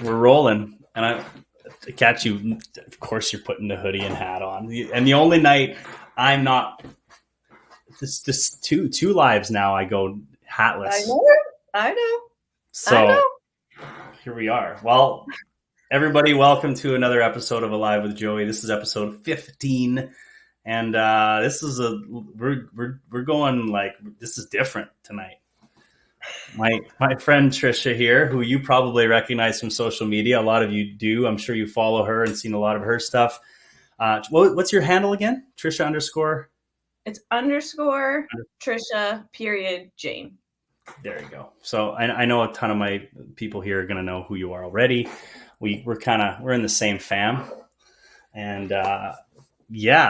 We're rolling, and I catch you. Of course, you're putting the hoodie and hat on. And the only night I'm not this two lives now. I go I hatless. know. I know. I So know. here we are. Well, everybody, welcome to another episode of Alive with Joey. This is episode 15, and this is we're going like this is different tonight. My friend Trisha here, who you probably recognize from social media. A lot of you do. I'm sure you follow her and seen a lot of her stuff. What's your handle again? Trisha underscore? It's underscore Trisha period Jane. There you go. So I know a ton of my people here are going to know who you are already. We're in the same fam. And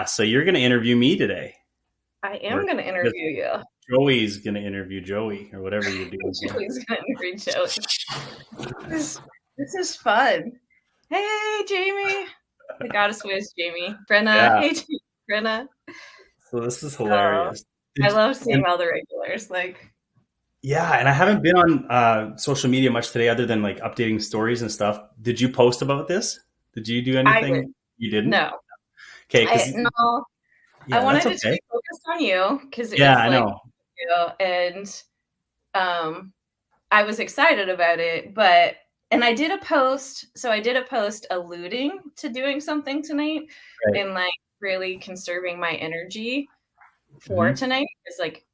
so you're going to interview me today. I am going to interview you. Joey's going to interview Joey or whatever you're doing. Joey's going to interview Joey. This is fun. Hey, Jamie. The goddess whiz, Jamie. Brenna. Yeah. Hey, Brenna. So this is hilarious. I love seeing all the regulars. Yeah, and I haven't been on social media much today other than like updating stories and stuff. Did you post about this? Did you do anything? You didn't? No. Okay. No. Yeah, I wanted to stay focused on you because it was I know. And I was excited about it, and I did a post. So I did a post alluding to doing something tonight and like really conserving my energy for tonight. It's like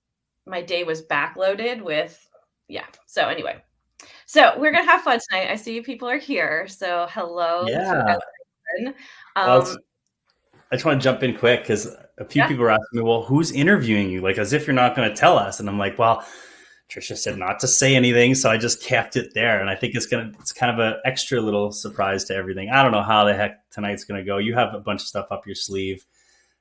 my day was backloaded with, So anyway, so we're going to have fun tonight. I see people are here. So hello. Yeah. I just want to jump in quick because a few people are asking me, well, who's interviewing you? Like as if you're not going to tell us. And I'm like, well, Trisha said not to say anything. So I just kept it there. And I think it's kind of an extra little surprise to everything. I don't know how the heck tonight's going to go. You have a bunch of stuff up your sleeve.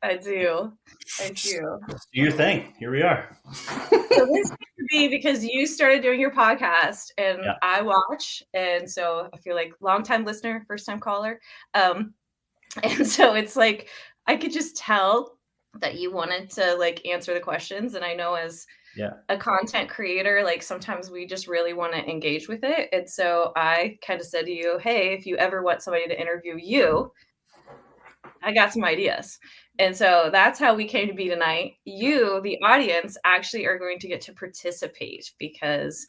I do. Do your thing. Here we are. So this could be because you started doing your podcast and I watch. And so I feel like long-time listener, first-time caller. And so it's like, I could just tell that you wanted to like answer the questions. And I know as a content creator, like sometimes we just really want to engage with it. And so I kind of said to you, hey, if you ever want somebody to interview you, I got some ideas. And so that's how we came to be tonight. You, the audience, actually are going to get to participate because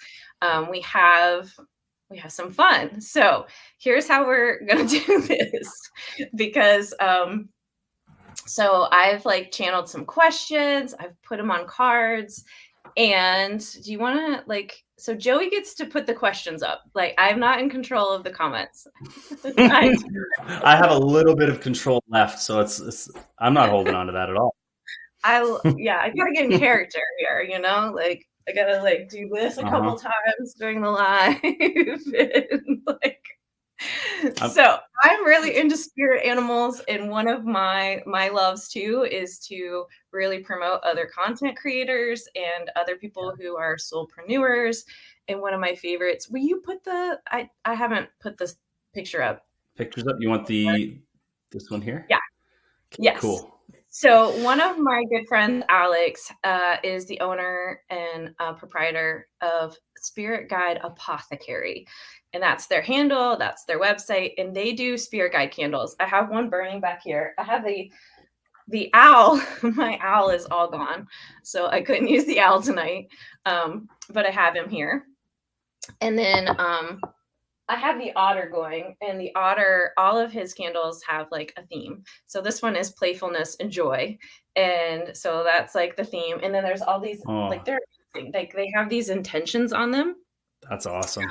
we have some fun. So here's how we're going to do this because so I've like channeled some questions. I've put them on cards. And do you want to so Joey gets to put the questions up. Like I'm not in control of the comments. I have a little bit of control left. So I'm not holding on to that at all. I gotta get in character here, like I gotta do this a couple times during the live. And, so I'm really into spirit animals. And one of my loves too is to really promote other content creators and other people who are soulpreneurs. And one of my favorites, will you put I haven't put this picture up. Pictures up? You want this one here? Yeah. Okay, yes. Cool. So one of my good friends, Alex, is the owner and proprietor of Spirit Guide Apothecary. And that's their handle. That's their website. And they do spirit guide candles. I have one burning back here. I have the owl. My owl is all gone. So I couldn't use the owl tonight. But I have him here. And then I have the otter going, and the otter, all of his candles have like a theme. So this one is playfulness and joy. And so that's like the theme. And then there's all these, they're amazing. Like they have these intentions on them. That's awesome.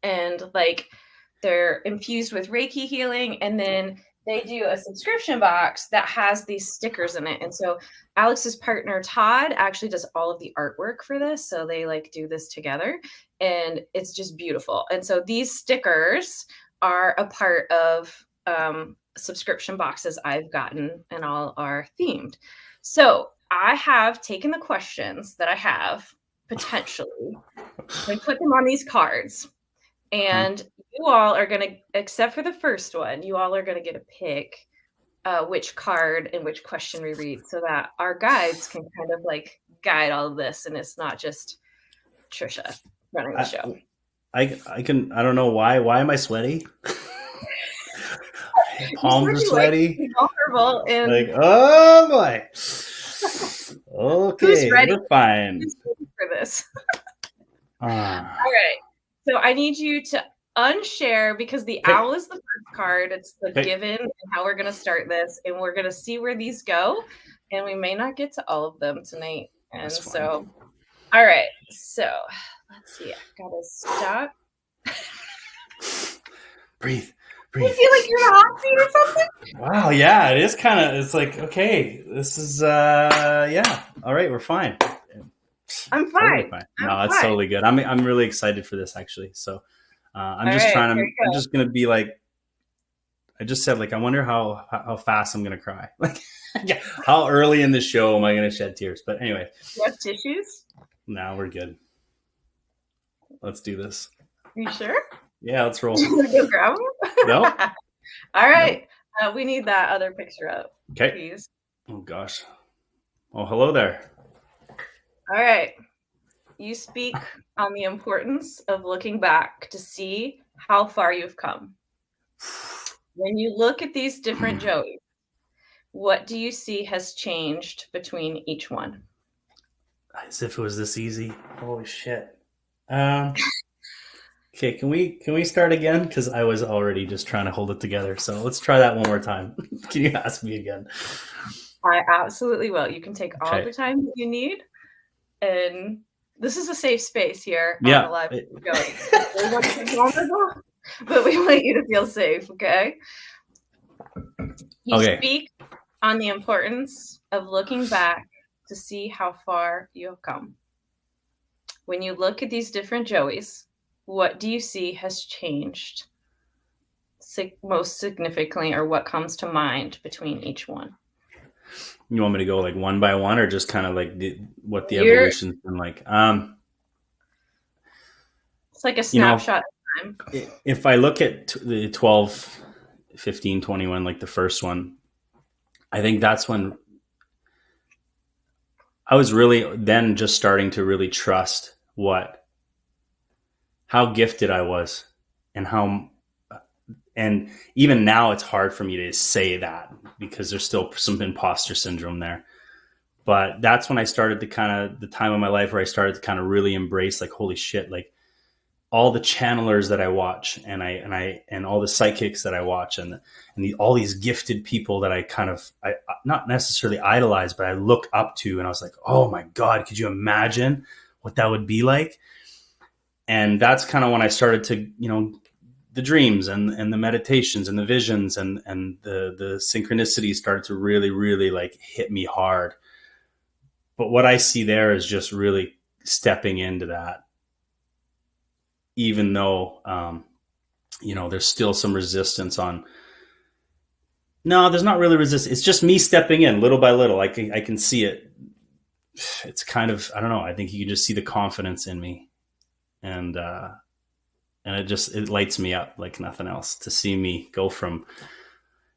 And like they're infused with Reiki healing. And then they do a subscription box that has these stickers in it. And so Alex's partner, Todd, actually does all of the artwork for this. So they like do this together and it's just beautiful. And so these stickers are a part of subscription boxes I've gotten and all are themed. So I have taken the questions that I have potentially and put them on these cards. And you all are going to, except for the first one, you all are going to get to pick which card and which question we read so that our guides can kind of like guide all of this. And it's not just Trisha running the show. I don't know why. Why am I sweaty? Palms are you like sweaty. vulnerable and Like, oh boy. who's Okay, ready? we're fine. Who's ready for this? All Ah, right. So I need you to unshare because the okay. owl is the first card. It's the Okay. given and how we're going to start this. And we're going to see where these go. And we may not get to all of them tonight. And That's fine. so, all right. So let's see. I got to stop. Breathe. You feel like you're in a hot seat or something? Wow, yeah, it is kind of. It's like, okay, this is yeah. All right, we're fine. I'm fine. Totally fine. No, it's totally good. I'm really excited for this actually. So I'm just right, I'm just gonna be like, I just said like, I wonder how fast I'm gonna cry. Like, yeah, how early in the show am I gonna shed tears? But anyway, you have tissues? no, we're good. Let's do this. You sure? Yeah, let's roll. Go grab them? No. All right. No. We need that other picture up. Okay. Please. Oh gosh. Oh, hello there. All right. You speak on the importance of looking back to see how far you've come. When you look at these different Joeys, what do you see has changed between each one? As if it was this easy. Holy shit. Okay, can we start again? Because I was already just trying to hold it together. So let's try that one more time. Can you ask me again? I absolutely will. You can take all the time that you need. And this is a safe space here on the live going. But we want you to feel safe, okay? You speak on the importance of looking back to see how far you have come. When you look at these different Joeys, what do you see has changed most significantly, or what comes to mind between each one? You want me to go like one by one, or just kind of like what the evolution's been like? It's like a snapshot of time. If I look at the 12, 15, 21, like the first one, I think that's when I was really then just starting to really trust how gifted I was, and even now it's hard for me to say that because there's still some imposter syndrome there. But that's when I started to the time of my life where I started to kind of really embrace, like, holy shit, like all the channelers that I watch and all the psychics that I watch and all these gifted people that I not necessarily idolize, but I look up to, and I was like, oh my God, could you imagine what that would be like? And that's kind of when I started to, the dreams and the meditations and the visions and the synchronicity started to really, really like hit me hard. But what I see there is just really stepping into that, even though, there's still some resistance no, there's not really resistance. It's just me stepping in little by little. I can see it. It's kind of, I don't know. I think you can just see the confidence in me. And it lights me up like nothing else to see me go from,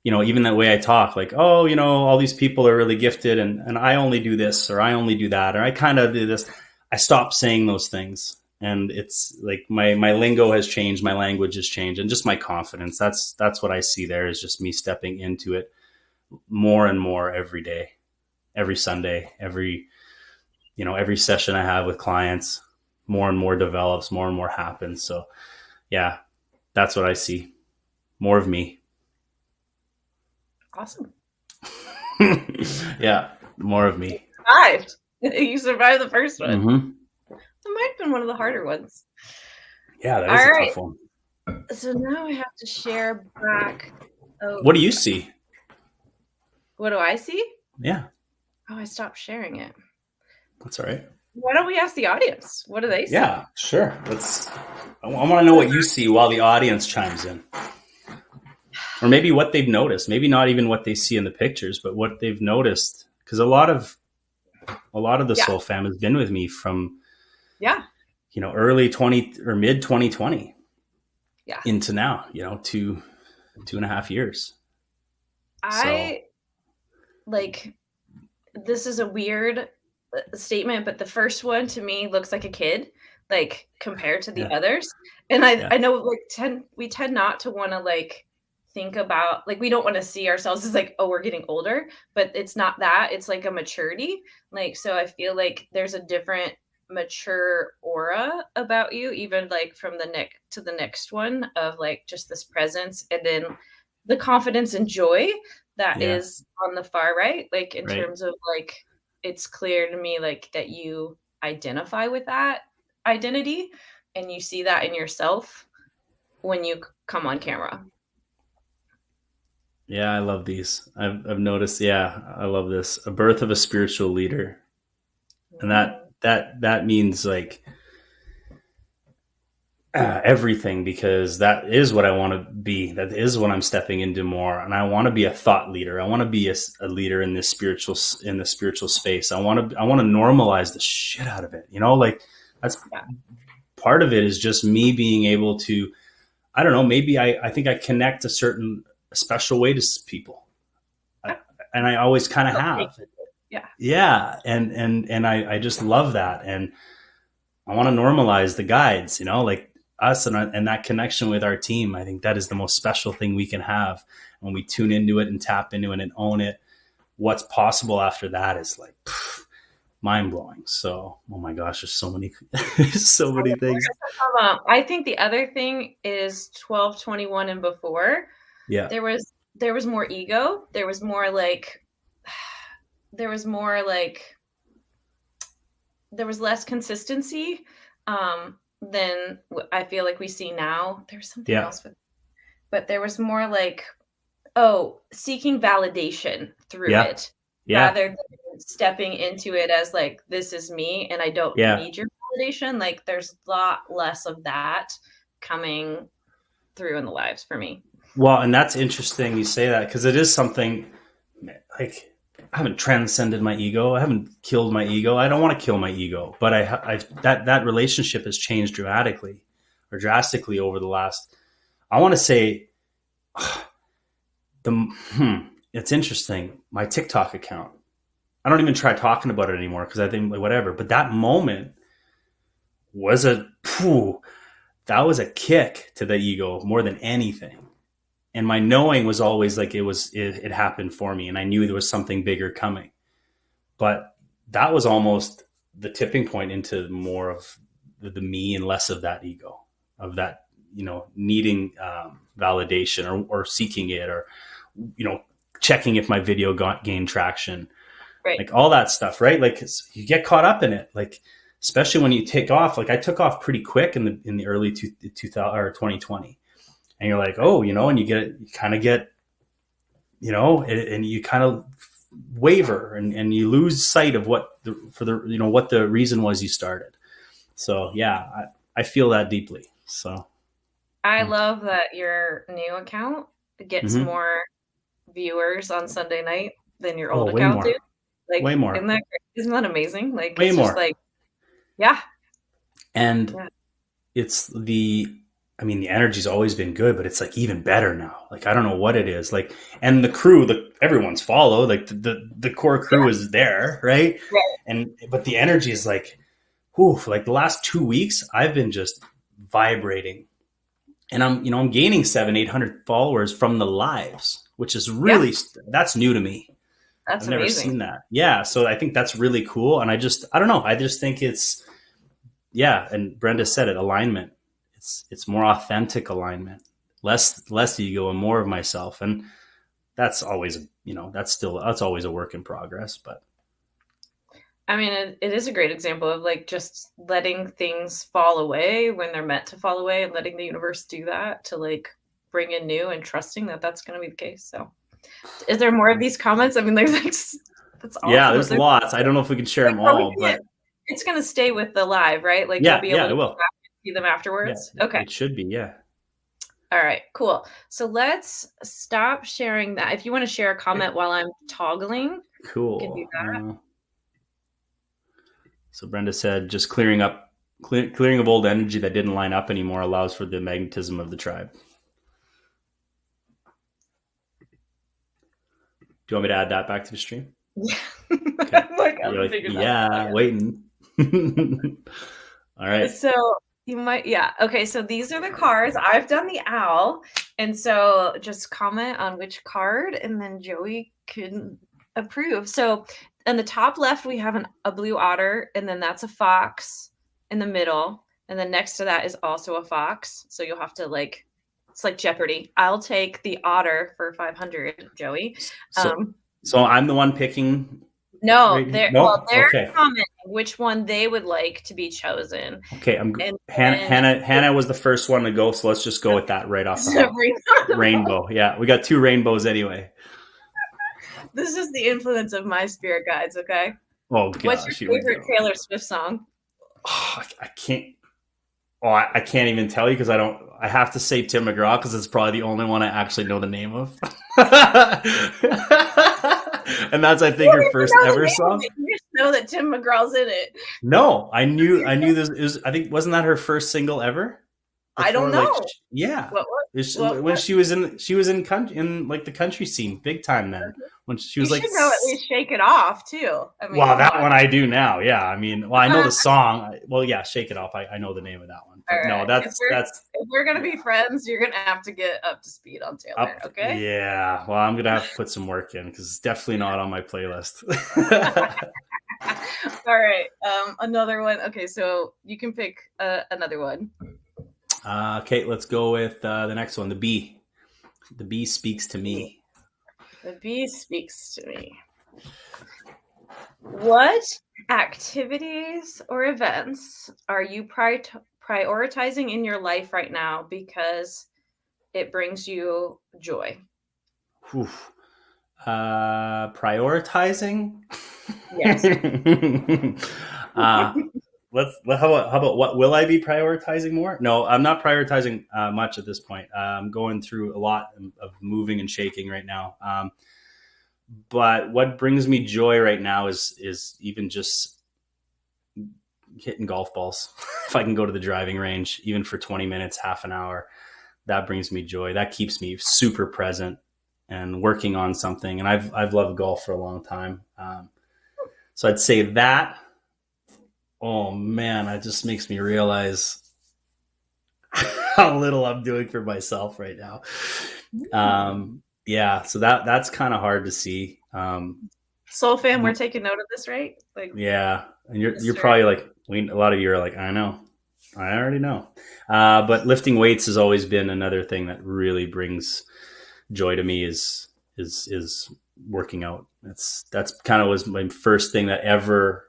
even that way I talk, like, oh, all these people are really gifted and I only do this, or I only do that, or I kind of do this. I stopped saying those things. And it's like my lingo has changed, my language has changed, and just my confidence. That's what I see there, is just me stepping into it more and more every day, every Sunday, every session I have with clients. More and more develops, more and more happens. So yeah, that's what I see. More of me. Awesome. Yeah, more of me. You survived the first one. Mm-hmm. It might have been one of the harder ones. Yeah, that is a tough one. So now I have to share back. What do you see? What do I see? Yeah. Oh, I stopped sharing it. That's all right. Why don't we ask the audience? What do they see? Yeah, sure. I want to know what you see while the audience chimes in. Or maybe what they've noticed. Maybe not even what they see in the pictures, but what they've noticed. Because a lot of the Soul Fam has been with me from early 20 or mid 2020 into now, 2.5 years. This is a weird statement, but the first one to me looks like a kid, like compared to the others. And I know like we tend not to want to like think about like we don't want to see ourselves as like, oh, we're getting older, but it's not that. It's like a maturity. Like so I feel like there's a different mature aura about you, even like from the neck to the next one of like just this presence and then the confidence and joy that Yeah. is on the far right. Like in Right. terms of like it's clear to me like that you identify with that identity and you see that in yourself when you come on camera. Yeah, I love these. I've noticed. Yeah, I love this. A birth of a spiritual leader, and that means like everything, because that is what I want to be. That is what I'm stepping into more, and I want to be a thought leader. I want to be a leader in this spiritual space. I want to normalize the shit out of it. You know, like that's part of it is just me being able to. I don't know. Maybe I think I connect a special way to people, and I always kind of have. Yeah, and I just love that, and I want to normalize the guides. You know, like us and that connection with our team. I think that is the most special thing we can have when we tune into it and tap into it and own it. What's possible after that is like mind blowing. So, oh my gosh, there's so many, so many things. I think the other thing is 12, 21 and before. Yeah. There was more ego. There was more like there was less consistency than I feel like we see now. There's something else but there was more like, seeking validation through it rather than stepping into it as like, this is me and I don't need your validation. Like there's a lot less of that coming through in the lives for me. Well, and that's interesting you say that, because it is something like I haven't transcended my ego. I haven't killed my ego. I don't want to kill my ego, but that relationship has changed drastically over the last, I want to say it's interesting. My TikTok account, I don't even try talking about it anymore because I think like whatever, but that moment was that was a kick to the ego more than anything. And my knowing was always like it happened for me, and I knew there was something bigger coming. But that was almost the tipping point into more of the me and less of that ego, of that, you know, needing validation or seeking it, or, you know, checking if my video gained traction, like all that stuff, right? Like you get caught up in it, like especially when you take off. Like I took off pretty quick in the early 2000 or 2020. And you're like, oh, you know, and you kind of get, you know, and you kind of waver and you lose sight of what the reason was you started. So yeah, I feel that deeply. So I love that your new account gets more viewers on Sunday night than your old account did. Like way more. Isn't that amazing? Like way it's more. Just like, yeah. And it's the energy's always been good, but it's like even better now. Like, I don't know what it is. Like, and the crew, everyone's followed, like the core crew is there. Right. But the energy is like, for like the last 2 weeks, I've been just vibrating, and I'm gaining 700-800 followers from the lives, which is really, that's new to me. I've never seen that. Yeah. So I think that's really cool. And I don't know. I just think it's, and Brenda said it, alignment. It's more authentic alignment, less ego and more of myself. And that's always, that's always a work in progress. But I mean, it is a great example of like just letting things fall away when they're meant to fall away, and letting the universe do that to like bring in new, and trusting that that's going to be the case. So is there more of these comments? I mean, there's like, that's awesome. Yeah, there's lots. I don't know if we can share them all, but it's going to stay with the live, right? Like you'll be able to see them afterwards. Yeah, okay. It should be. Yeah. All right, cool. So let's stop sharing that. If you want to share a comment while I'm toggling, cool. You can do that. So Brenda said, just clearing of old energy that didn't line up anymore allows for the magnetism of the tribe. Do you want me to add that back to the stream? Yeah. Okay. Waiting. All right. So You might, yeah. Okay, so these are the cards. I've done the owl. And so just comment on which card and then Joey can approve. So in the top left, we have a blue otter, and then that's a fox in the middle. And then next to that is also a fox. So you'll have to it's like Jeopardy. I'll take the otter for 500, Joey. So I'm the one picking. No, they're okay. commenting which one they would like to be chosen. Okay, Hannah was the first one to go, so let's just go with that right off the hop. Rainbow. Yeah, we got 2 rainbows anyway. This is the influence of my spirit guides, okay? Oh gosh. What's your favorite Taylor Swift song? Oh, I can't. Oh, I can't even tell you because I have to say Tim McGraw because it's probably the only one I actually know the name of. And that's, I think, her first ever song. You just know that Tim McGraw's in it. No, I knew this. I think, wasn't that her first single ever? Before, I don't know. Yeah. When she was in like the country scene, big time then. When she was you should know at least "Shake It Off" too. I mean, well, that one I do now. Yeah, I mean, I know the song. Well, yeah, "Shake It Off." I know the name of that one. But no, that's if we're gonna be friends, you're gonna have to get up to speed on Taylor. Okay? Yeah. Well, I'm gonna have to put some work in because it's definitely not on my playlist. All right. Another one. Okay, so you can pick another one. Okay, let's go with the next one. The bee. The bee speaks to me. The bee speaks to me. What activities or events are you prioritizing in your life right now because it brings you joy? Prioritizing? Yes. How about what will I be prioritizing more? No, I'm not prioritizing much at this point. I'm going through a lot of moving and shaking right now. But what brings me joy right now is even just hitting golf balls. If I can go to the driving range, even for 20 minutes, half an hour, that brings me joy. That keeps me super present and working on something. And I've loved golf for a long time. So I'd say that. Oh man, that just makes me realize how little I'm doing for myself right now. Yeah, so that's kind of hard to see. Soul fam, we're taking note of this, right? Yeah, and you're probably like, a lot of you are like, I know, I already know. But lifting weights has always been another thing that really brings joy to me. Is working out. That's kind of was my first thing that ever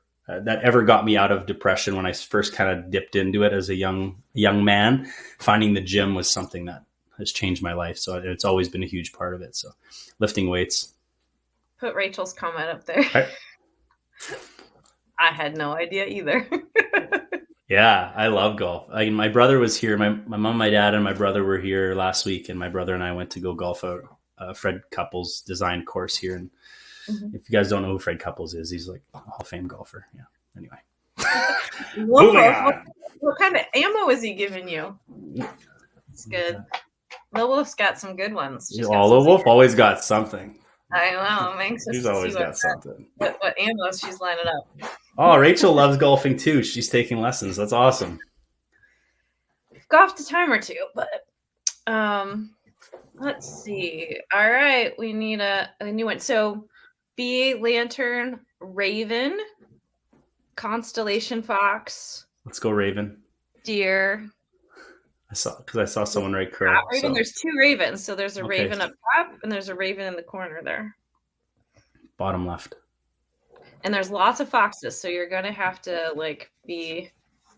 got me out of depression when I first kind of dipped into it as a young man. Finding the gym was something that has changed my life. So it's always been a huge part of it. So lifting weights. Put Rachel's comment up there. I had no idea either. Yeah, I love golf. My brother was here. My mom, my dad, and my brother were here last week, and my brother and I went to go golf at Fred Couples' design course here. And if you guys don't know who Fred Couples is, he's like a Hall of Fame golfer. Yeah. Anyway. What kind of ammo is he giving you? It's good. Lil Wolf's got some good ones. Lil Wolf always got something. I know. I'm anxious She's always got something. What ammo she's lining up. Oh, Rachel loves golfing too. She's taking lessons. That's awesome. We've golfed a time or two, but let's see. All right, we need a new one. So bee, lantern, raven, constellation fox. Let's go raven. Deer. I saw someone write crow. Raven. So. There's 2 ravens. So there's a raven up top and there's a raven in the corner there. Bottom left. And there's lots of foxes, so you're gonna have to be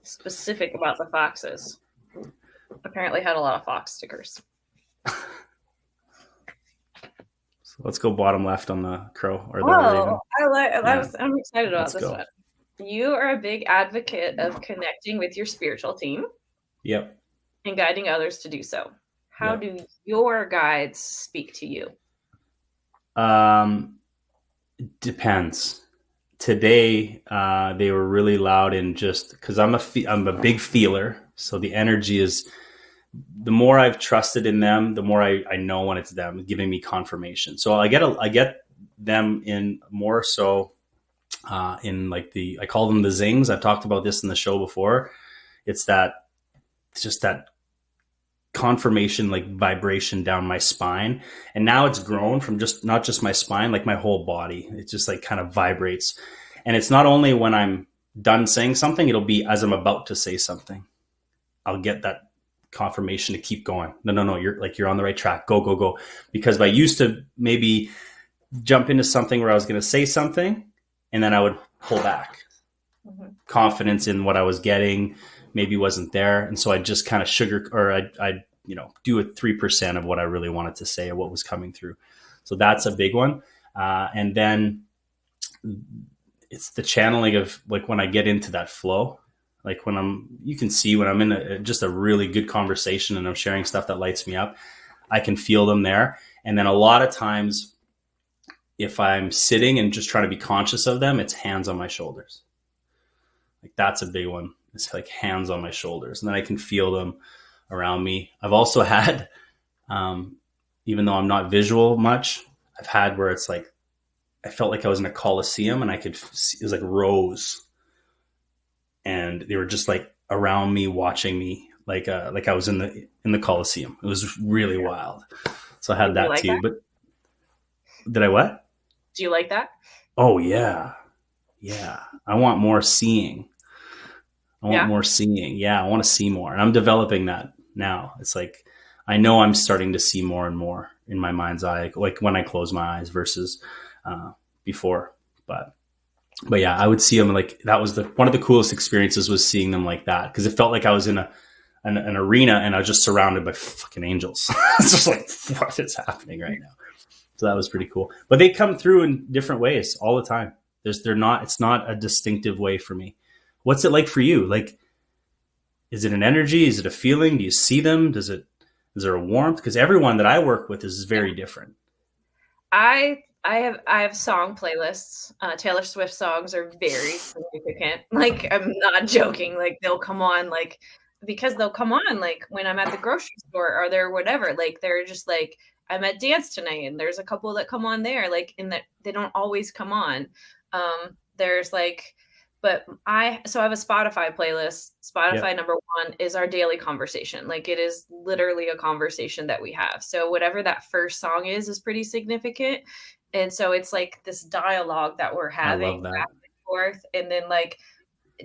specific about the foxes. Apparently had a lot of fox stickers. So let's go bottom left on the crow or the raven. I'm excited about this one. You are a big advocate of connecting with your spiritual team. Yep. And guiding others to do so. How do your guides speak to you? Depends. Today, they were really loud and just because I'm a big feeler. So the energy is, the more I've trusted in them, the more I know when it's them giving me confirmation. So I get them in more so in I call them the zings. I've talked about this in the show before. It's that just that confirmation, like vibration down my spine. And now it's grown from just not just my spine, like my whole body. It just like kind of vibrates. And it's not only when I'm done saying something, it'll be as I'm about to say something. I'll get that confirmation to keep going. No, you're on the right track. Go, go, go. Because I used to maybe jump into something where I was going to say something and then I would pull back. Mm-hmm. Confidence in what I was getting maybe wasn't there. And so I just kind of I'd do a 3% of what I really wanted to say or what was coming through. So that's a big one. And then it's the channeling of like when I get into that flow, like you can see when I'm in just a really good conversation and I'm sharing stuff that lights me up, I can feel them there. And then a lot of times if I'm sitting and just trying to be conscious of them, it's hands on my shoulders. Like that's a big one. It's like hands on my shoulders. And then I can feel them around me. I've also had, even though I'm not visual much, I've had where it's like, I felt like I was in a coliseum and I could see, it was like rows. And they were just like around me, watching me, like I was in the coliseum. It was really wild. So I had that too. But did I what? Do you like that? Oh yeah. Yeah. I want more seeing. More seeing. Yeah. I want to see more. And I'm developing that now. It's like, I know I'm starting to see more and more in my mind's eye, like when I close my eyes versus before. But yeah, I would see them like that was one of the coolest experiences was seeing them like that. Cause it felt like I was in an arena and I was just surrounded by fucking angels. It's just like, what is happening right now? So that was pretty cool, but they come through in different ways all the time. It's not a distinctive way for me. What's it like for you? Like, is it an energy? Is it a feeling? Do you see them? Is there a warmth? Because everyone that I work with is very different. I have song playlists. Taylor Swift songs are very significant. Like, I'm not joking. Like, they'll come on, like, because they'll come on, like, when I'm at the grocery store or they're whatever. Like, they're just like, I'm at dance tonight, and there's a couple that come on there. Like, in that they don't always come on. There's like, but I have a Spotify playlist. Spotify number one is our daily conversation. Like, it is literally a conversation that we have. So whatever that first song is pretty significant. And so it's like this dialogue that we're having back and forth. And then like,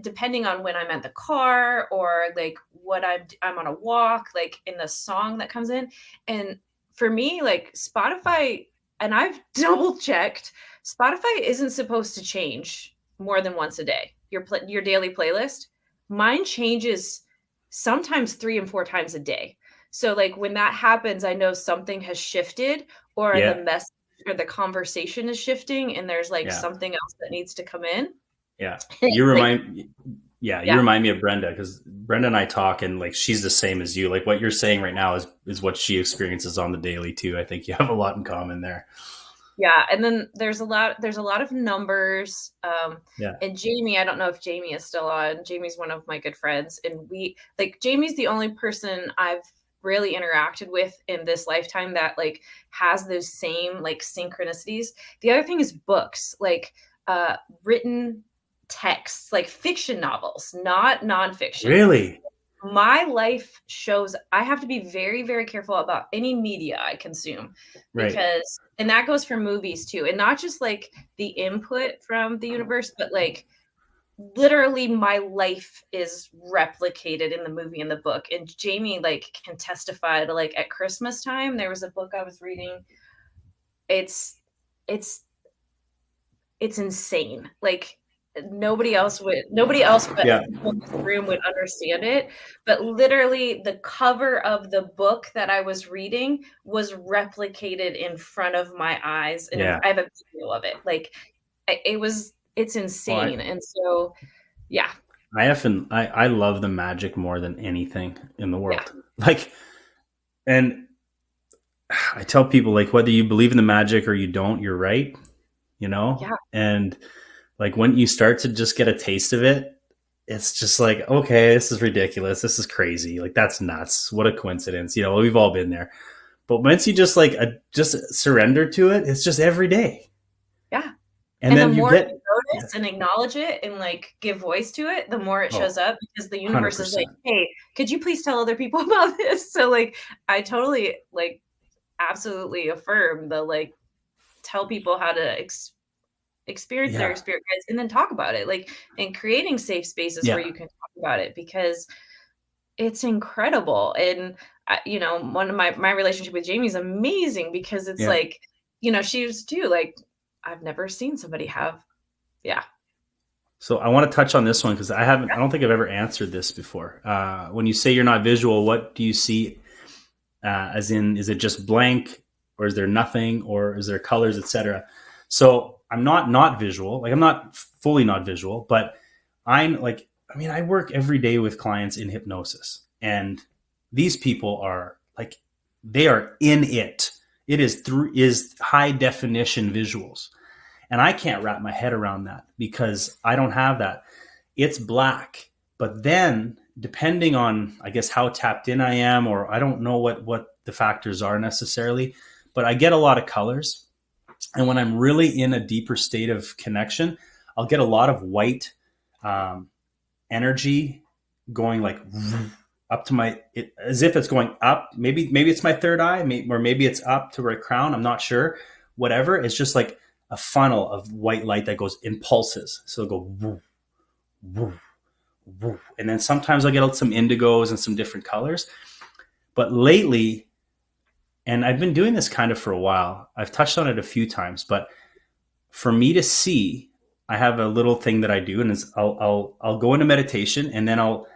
depending on when I'm at the car or like what I'm on a walk, like in the song that comes in. And for me, like Spotify, and I've double checked, Spotify isn't supposed to change more than once a day. Your daily playlist, mine changes sometimes 3 and 4 times a day. So like when that happens, I know something has shifted or the message or the conversation is shifting and there's like something else that needs to come in. Yeah. You remind me of Brenda, because Brenda and I talk and like she's the same as you. Like what you're saying right now is what she experiences on the daily too. I think you have a lot in common there. Yeah. And then there's a lot of numbers. And Jamie, I don't know if Jamie is still on. Jamie's one of my good friends. And Jamie's the only person I've really interacted with in this lifetime that like has those same like synchronicities. The other thing is books, like written texts, like fiction novels, not nonfiction. Really? My life shows I have to be very, very careful about any media I consume because, and that goes for movies too. And not just like the input from the universe, but like literally my life is replicated in the movie and the book. And Jamie like can testify to like at Christmas time, there was a book I was reading. It's insane. Like nobody else but the room would understand it. But literally the cover of the book that I was reading was replicated in front of my eyes. And I have a video of it. Like it's insane. And so, I love the magic more than anything in the world. Like, and I tell people like, whether you believe in the magic or you don't, you're right, you know? Yeah. And like when you start to just get a taste of it, it's just like, okay, this is ridiculous. This is crazy. Like that's nuts. What a coincidence. You know, we've all been there. But once you just like just surrender to it, it's just every day. Yeah. And then the more you this and acknowledge it and like give voice to it, the more it shows up, because the universe is like, 100%. hey, could you please tell other people about this? So like, I totally like absolutely affirm the like, tell people how to experience their spirit guides and then talk about it, like, and creating safe spaces where you can talk about it, because it's incredible. And you know, one of my relationship with Jamie is amazing, because it's like, you know, she was too like, I've never seen somebody have, So I want to touch on this one because I don't think I've ever answered this before. When you say you're not visual, what do you see? As in, is it just blank, or is there nothing, or is there colors, etc.? So I'm not visual. Like, I'm not fully not visual, but I'm like, I mean, I work every day with clients in hypnosis, and these people are like, they are in it. It is high definition visuals. And I can't wrap my head around that because I don't have that. It's black. But then, depending on, I guess, how tapped in I am, or I don't know what the factors are necessarily, but I get a lot of colors. And when I'm really in a deeper state of connection, I'll get a lot of white energy going like up to as if it's going up. Maybe it's my third eye, or maybe it's up to my crown. I'm not sure. Whatever. It's just like a funnel of white light that goes in pulses. So it'll go woo, woo, woo. And then sometimes I'll get some indigos and some different colors. But lately, and I've been doing this kind of for a while, I've touched on it a few times, but for me to see, I have a little thing that I do, and I'll go into meditation, and then I'll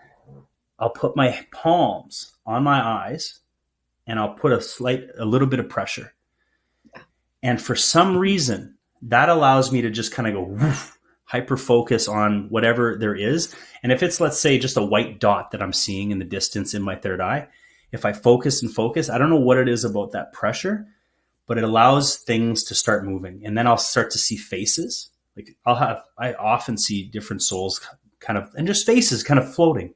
put my palms on my eyes, and I'll put a little bit of pressure. And for some reason, that allows me to just kind of go woof, hyper focus on whatever there is. And if it's, let's say, just a white dot that I'm seeing in the distance in my third eye, if I focus, I don't know what it is about that pressure, but it allows things to start moving. And then I'll start to see faces. Like I often see different souls kind of, and just faces kind of floating.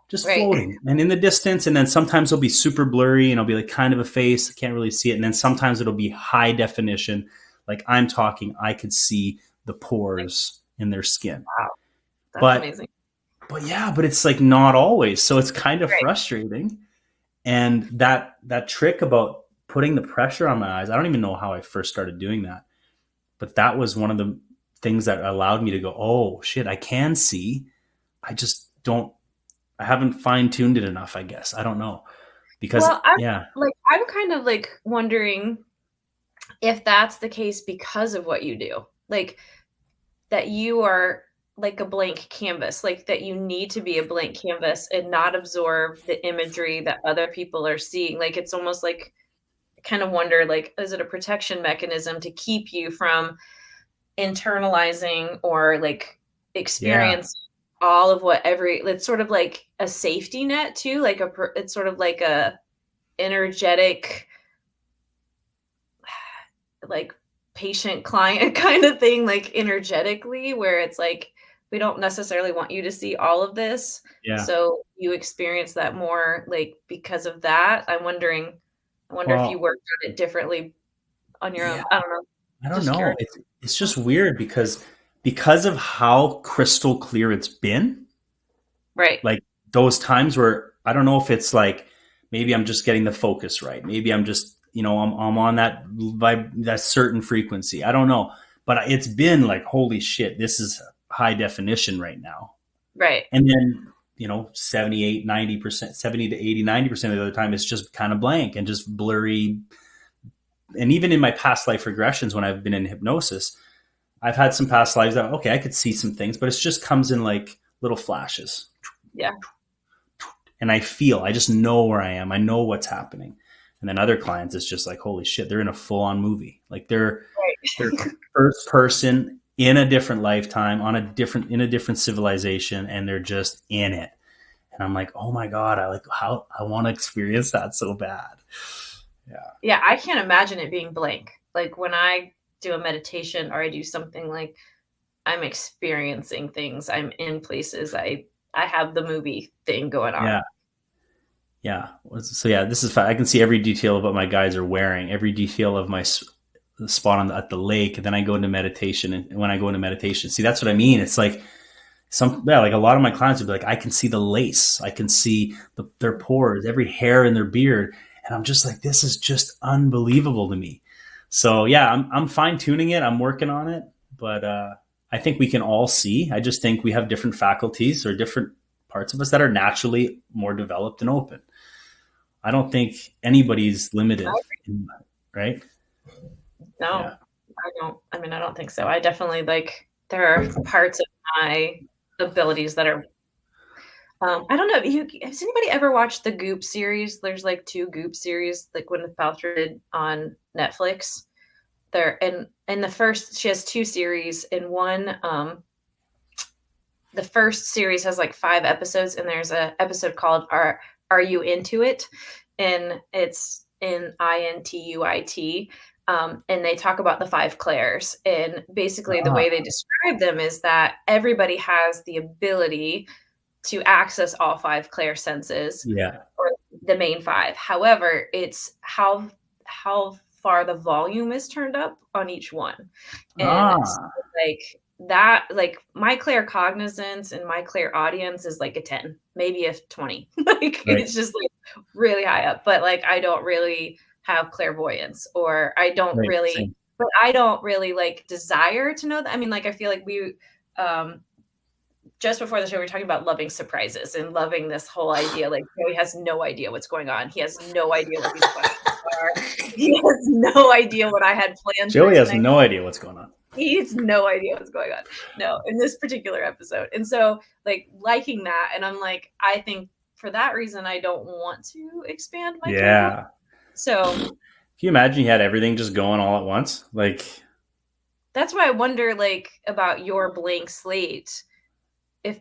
Just floating and in the distance. And then sometimes it'll be super blurry and it'll be like kind of a face. I can't really see it. And then sometimes it'll be high definition. Like I'm talking, I could see the pores in their skin. Wow. That's amazing. But it's like not always. So it's kind of frustrating. And that trick about putting the pressure on my eyes, I don't even know how I first started doing that. But that was one of the things that allowed me to go, oh shit, I can see. I haven't fine-tuned it enough, I guess. I don't know. Because I'm kind of like wondering if that's the case because of what you do. Like that you are like a blank canvas, like that you need to be a blank canvas and not absorb the imagery that other people are seeing. Like it's almost like, I kind of wonder, like, is it a protection mechanism to keep you from internalizing or like experience all of it's sort of like a safety net too. Like it's sort of like a energetic, like patient client kind of thing, like energetically, where it's like, we don't necessarily want you to see all of this. So you experience that more like because of that. I wonder if you worked on it differently on your own. I don't know. It's just weird because of how crystal clear it's been. Right. Like those times where I don't know if it's like, maybe I'm just getting the focus right. Maybe I'm just, I'm on that certain frequency. I don't know, but it's been like, holy shit, this is high definition right now. Right. And then, 78, 90%, 70 to 80, 90% of the other time, it's just kind of blank and just blurry. And even in my past life regressions, when I've been in hypnosis, I've had some past lives that, okay, I could see some things, but it just comes in like little flashes. Yeah. And I just know where I am. I know what's happening. And then other clients, it's just like, holy shit, they're in a full on movie. Like they're first person in a different lifetime in a different civilization. And they're just in it. And I'm like, oh my God, I want to experience that so bad. Yeah. Yeah. I can't imagine it being blank. Like when I do a meditation or I do something, like I'm experiencing things. I'm in places. I have the movie thing going on. Yeah. So this is fun. I can see every detail of what my guys are wearing, every detail of spot at the lake, and then I go into meditation. And when I go into meditation, see, that's what I mean. It's like like a lot of my clients would be like, I can see the lace, I can see their pores, every hair in their beard, and I'm just like, this is just unbelievable to me. So yeah, I'm fine tuning it. I'm working on it, but I think we can all see. I just think we have different faculties or different parts of us that are naturally more developed and open. I don't think anybody's limited, right? No, yeah. I don't. I mean, I don't think so. I definitely there are parts of my abilities that are. I don't know. Has anybody ever watched the Goop series? There's like 2 Goop series, like Gwyneth Paltrow did on Netflix. There and the first, she has 2 series. In one, the first series has like 5 episodes, and there's an episode called "Are You Into It?" and it's INTUIT. And they talk about the 5 clairs, and basically the way they describe them is that everybody has the ability to access all 5 clair senses, or the main 5. However, it's how far the volume is turned up on each one. And so, like that, like my claircognizance and my clairaudience is like a 10, maybe a 20. It's just like really high up, but like I don't really have clairvoyance, or I don't really, but I don't really like desire to know that. I mean, like I feel like we just before the show, we were talking about loving surprises and loving this whole idea. Like, Joey has no idea what's going on. He has no idea what these questions are. He has no idea what I had planned. Joey has no idea what's going on. He has no idea what's going on. No, in this particular episode. And so, like, liking that. And I'm like, I think for that reason, I don't want to expand my career. So, can you imagine you had everything just going all at once? Like, that's why I wonder, like, about your blank slate. If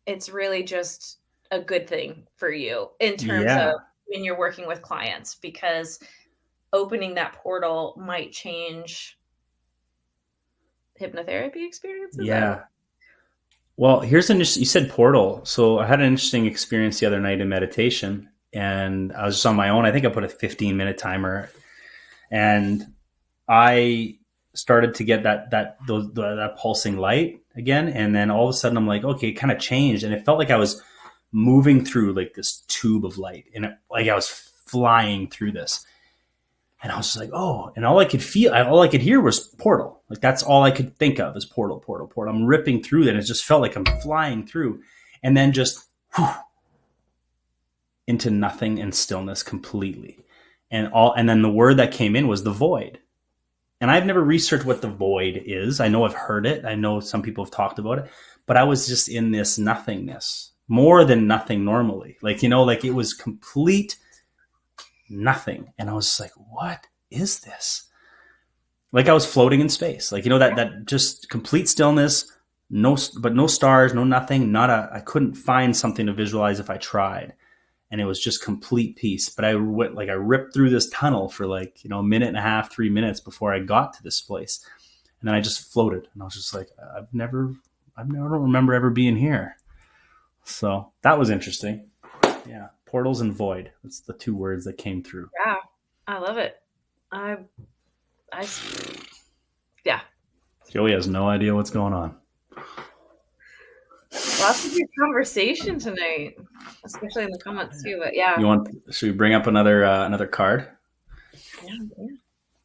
it's really just a good thing for you in terms of when you're working with clients, because opening that portal might change hypnotherapy experiences. Yeah. Well, you said portal. So I had an interesting experience the other night in meditation, and I was just on my own. I think I put a 15-minute timer, and I started to get that pulsing light again. And then all of a sudden I'm like, okay, it kind of changed. And it felt like I was moving through like this tube of light, and like I was flying through this. And I was just like, oh, and all I could hear was portal. Like that's all I could think of is portal, portal, portal. I'm ripping through that. And it just felt like I'm flying through, and then just into nothing and stillness completely. And then the word that came in was the void. And I've never researched what the void is. I know I've heard it. I know some people have talked about it, but I was just in this nothingness, more than nothing normally. Like, like it was complete nothing. And I was just like, what is this? Like I was floating in space. Like, that just complete stillness, no stars, no nothing, I couldn't find something to visualize if I tried. And it was just complete peace. But I ripped through this tunnel for a minute and a half, 3 minutes before I got to this place. And then I just floated, and I was just like, I don't remember ever being here. So that was interesting. Yeah. Portals and void. That's the 2 words that came through. Yeah. I love it. Yeah. Joey has no idea what's going on. Lots of good conversation tonight, especially in the comments too. But yeah, should we bring up another card? Yeah. I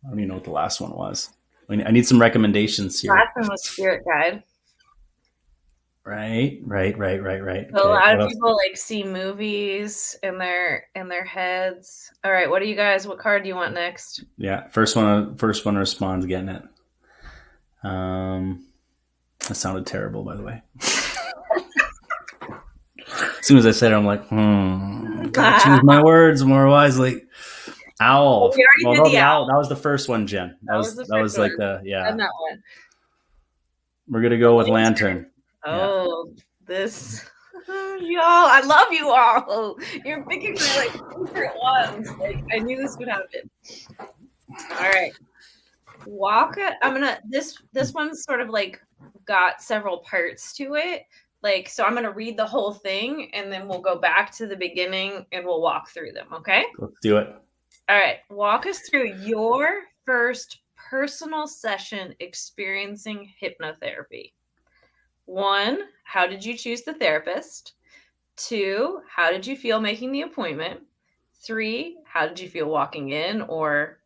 don't even know what the last one was. I need some recommendations here. Last one was Spirit Guide. Right. So a lot of people see movies in their heads. All right, what card do you want next? Yeah, first one responds getting it. That sounded terrible, by the way. As soon as I said it, I'm like, gotta choose my words more wisely. Owl. We already did the owl. That was the first one, Jen. That was like and that one. We're gonna go with lantern. Oh, this. Y'all, I love you all. You're picking my favorite ones. I knew this would happen. All right. This one's sort of got several parts to it. So I'm going to read the whole thing, and then we'll go back to the beginning and we'll walk through them. Okay. Let's do it. All right. Walk us through your first personal session experiencing hypnotherapy? 1, how did you choose the therapist? 2, how did you feel making the appointment? 3, how did you feel walking in or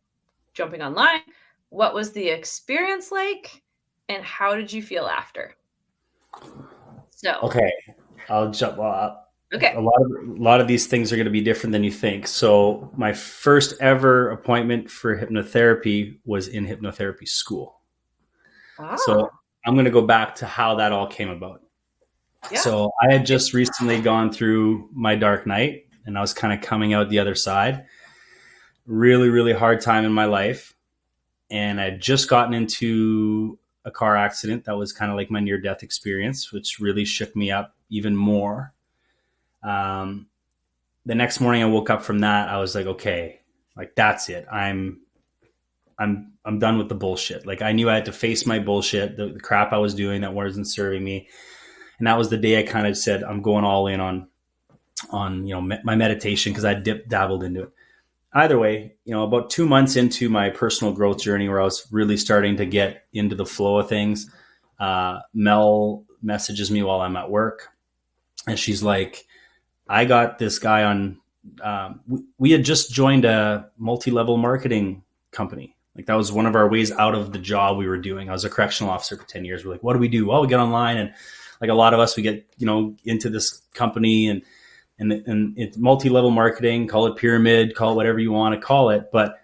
jumping online? What was the experience like? And how did you feel after? So, Okay, I'll jump. okay. A lot of these things are going to be different than you think. So my first ever appointment for hypnotherapy was in hypnotherapy school. So Oh, I'm going to go back to how that all came about. yeah. So I had just recently gone through my dark night and I was kind of coming out the other side. Really, really hard time in my life. And I'd just gotten into a car accident that was kind of like my near death experience, which really shook me up even more. Um, the next morning I woke up from that, I was like, okay, like that's it. I'm done with the bullshit. Like I knew I had to face my bullshit, the crap I was doing that wasn't serving me. And that was the day I kind of said, I'm going all in on, my meditation, because I dabbled into it. Either way, about 2 months into my personal growth journey where I was really starting to get into the flow of things, Mel messages me while I'm at work. And she's like, I got this guy on, we had just joined a multi-level marketing company. Like that was one of our ways out of the job we were doing. I was a correctional officer for 10 years. We're like, what do we do? Well, we get online, and like a lot of us, we get, into this company and it's multi-level marketing, call it pyramid, call it whatever you want to call it. But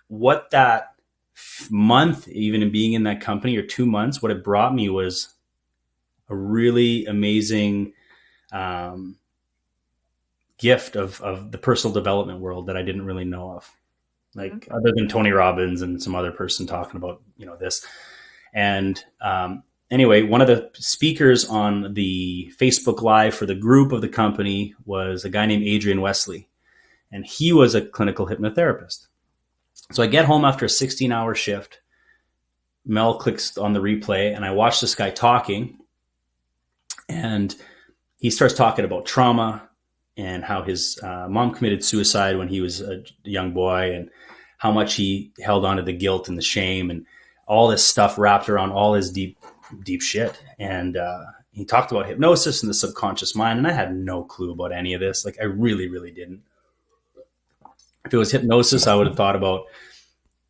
what that month, even in being in that company, or 2 months, what it brought me was a really amazing, gift of the personal development world that I didn't really know of, like other than Tony Robbins and some other person talking about, this. And, anyway, one of the speakers on the Facebook Live for the group of the company was a guy named Adrian Wesley, and he was a clinical hypnotherapist. So I get home after a 16-hour shift. Mel clicks on the replay, and I watch this guy talking, and he starts talking about trauma and how his mom committed suicide when he was a young boy, and how much he held on to the guilt and the shame and all this stuff wrapped around all his deep shit. And he talked about hypnosis and the subconscious mind, and I had no clue about any of this. Like I really, really didn't. If it was hypnosis, I would have thought about,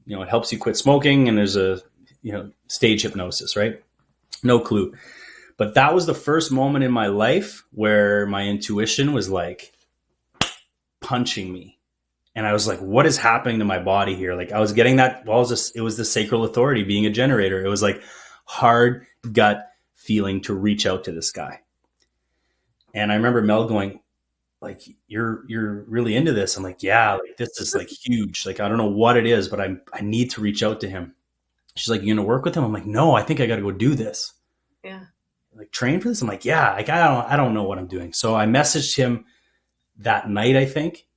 it helps you quit smoking, and there's a, stage hypnosis, right? No clue. But that was the first moment in my life where my intuition was like punching me. And I was like, what is happening to my body here? Like I was getting that, it was the sacral authority being a generator. It was like hard gut feeling to reach out to this guy. And I remember Mel going, like, you're really into this. I'm like, yeah, like this is like huge. Like, I don't know what it is, but I need to reach out to him. She's like, you gonna work with him? I'm like, no, I think I got to go do this. Yeah. Like train for this? I'm like, yeah, like I don't know what I'm doing. So I messaged him that night, I think.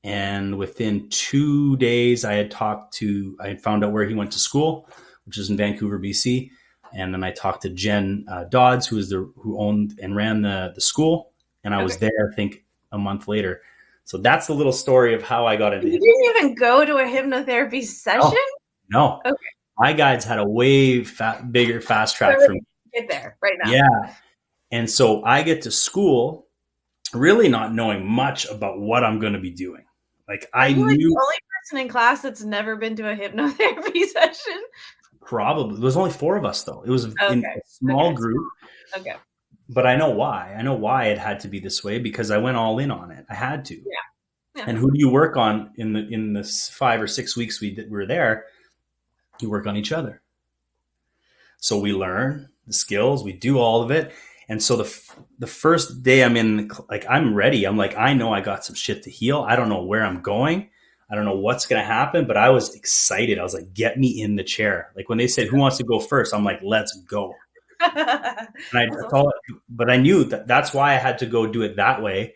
And within 2 days, I had found out where he went to school, which is in Vancouver, BC. And then I talked to Jen Dodds, who owned and ran the school. And I was there, I think, a month later. So that's the little story of how I got into You didn't even go to a hypnotherapy session? No. Okay. My guides had a way bigger fast track for me. Get there right now. Yeah. And so I get to school really not knowing much about what I'm going to be doing. Like I knew, like the only person in class that's never been to a hypnotherapy session. Probably. There was only 4 of us though. It was in a small group. Okay. But I know why. I know why it had to be this way, because I went all in on it. I had to. Yeah. And who do you work on in the 5 or 6 weeks we were there? You work on each other. So we learn the skills, we do all of it. And so the first day I'm in, like, I'm ready. I'm like, I know I got some shit to heal. I don't know where I'm going. I don't know what's going to happen, but I was excited. I was like, get me in the chair. Like when they said, who wants to go first? I'm like, let's go. But I knew that's why I had to go do it that way,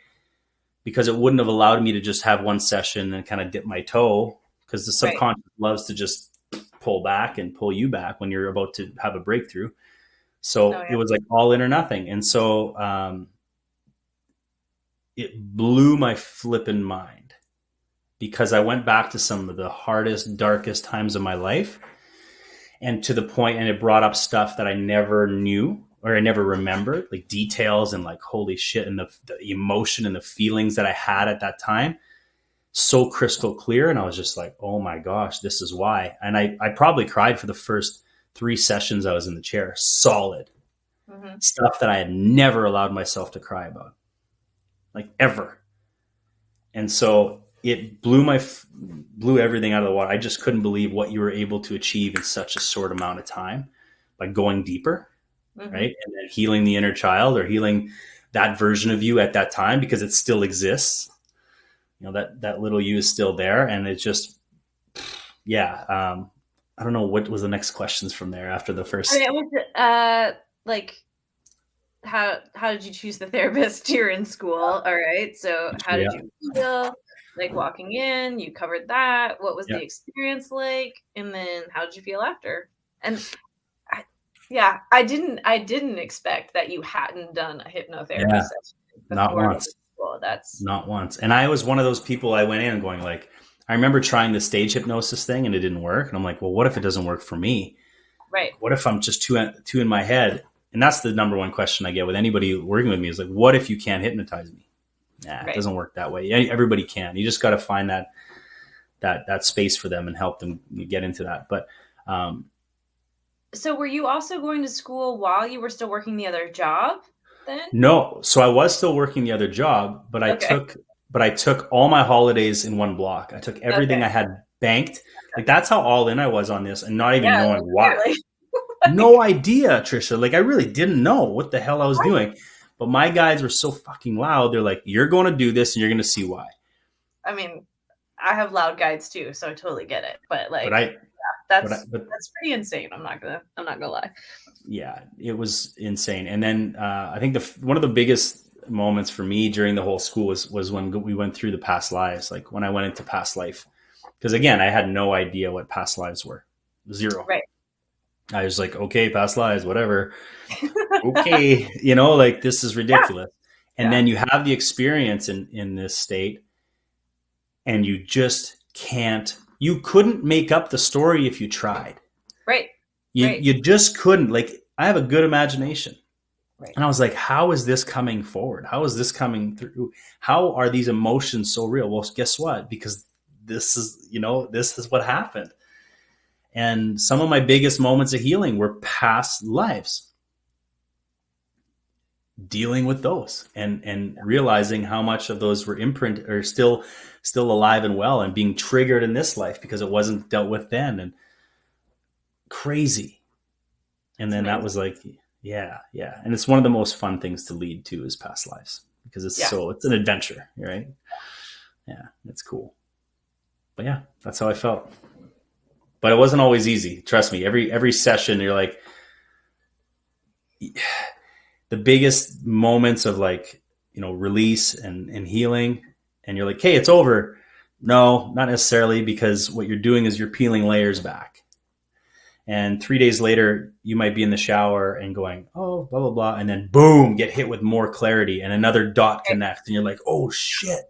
because it wouldn't have allowed me to just have one session and kind of dip my toe, because the subconscious loves to just pull back and pull you back when you're about to have a breakthrough. So it was like all in or nothing. And so it blew my flipping mind, because I went back to some of the hardest, darkest times of my life, and to the point, and it brought up stuff that I never knew or I never remembered, like details and like, holy shit, and the emotion and the feelings that I had at that time, so crystal clear. And I was just like, oh my gosh, this is why. And I probably cried for the first 3 sessions I was in the chair, solid stuff that I had never allowed myself to cry about, like ever. And so it blew everything out of the water. I just couldn't believe what you were able to achieve in such a short amount of time by going deeper, right? And then healing the inner child, or healing that version of you at that time, because it still exists. You know, that little you is still there. And it just, I don't know, what was the next questions from there after the first. I mean, it was like, how did you choose the therapist? You're in school, all right. So how did you feel like walking in? You covered that. What was the experience like? And then how did you feel after? And I didn't expect that you hadn't done a hypnotherapy session before. Not once. Not once. And I was one of those people, I went in going like, I remember trying the stage hypnosis thing and it didn't work. And I'm like, well, what if it doesn't work for me? Right. What if I'm just too in my head? And that's the number one question I get with anybody working with me is like, what if you can't hypnotize me? It doesn't work that way. Everybody can. You just got to find that space for them and help them get into that. But so were you also going to school while you were still working the other job then? No. So I was still working the other job, but I took all my holidays in one block. I took everything I had banked. Like that's how all in I was on this, and not even knowing why. No idea, Trisha. Like I really didn't know what the hell I was doing. But my guides were so fucking loud. They're like, you're going to do this and you're going to see why. I mean, I have loud guides too, so I totally get it. But like, that's pretty insane. I'm not gonna lie. Yeah, it was insane. And then I think one of the biggest moments for me during the whole school was when we went through the past lives. Like when I went into past life, because again, I had no idea what past lives were. Zero. Right. I was like, okay, past lives, whatever. Okay. You know, like this is ridiculous. And then you have the experience in this state and you just you couldn't make up the story if you tried. Right. You just couldn't. Like I have a good imagination. Right. And I was like, how is this coming forward? How is this coming through? How are these emotions so real? Well, guess what? Because this is what happened. And some of my biggest moments of healing were past lives. Dealing with those and realizing how much of those were imprinted or still alive and well and being triggered in this life because it wasn't dealt with then, and crazy. And then that was like, yeah. And it's one of the most fun things to lead to is past lives because it's an adventure, right? Yeah, it's cool. But yeah, that's how I felt. But it wasn't always easy. Trust me. Every session, you're like, the biggest moments of like, release and healing. And you're like, hey, it's over. No, not necessarily, because what you're doing is you're peeling layers back. And 3 days later, you might be in the shower and going, oh, blah, blah, blah. And then boom, get hit with more clarity and another dot connects. And you're like, oh shit.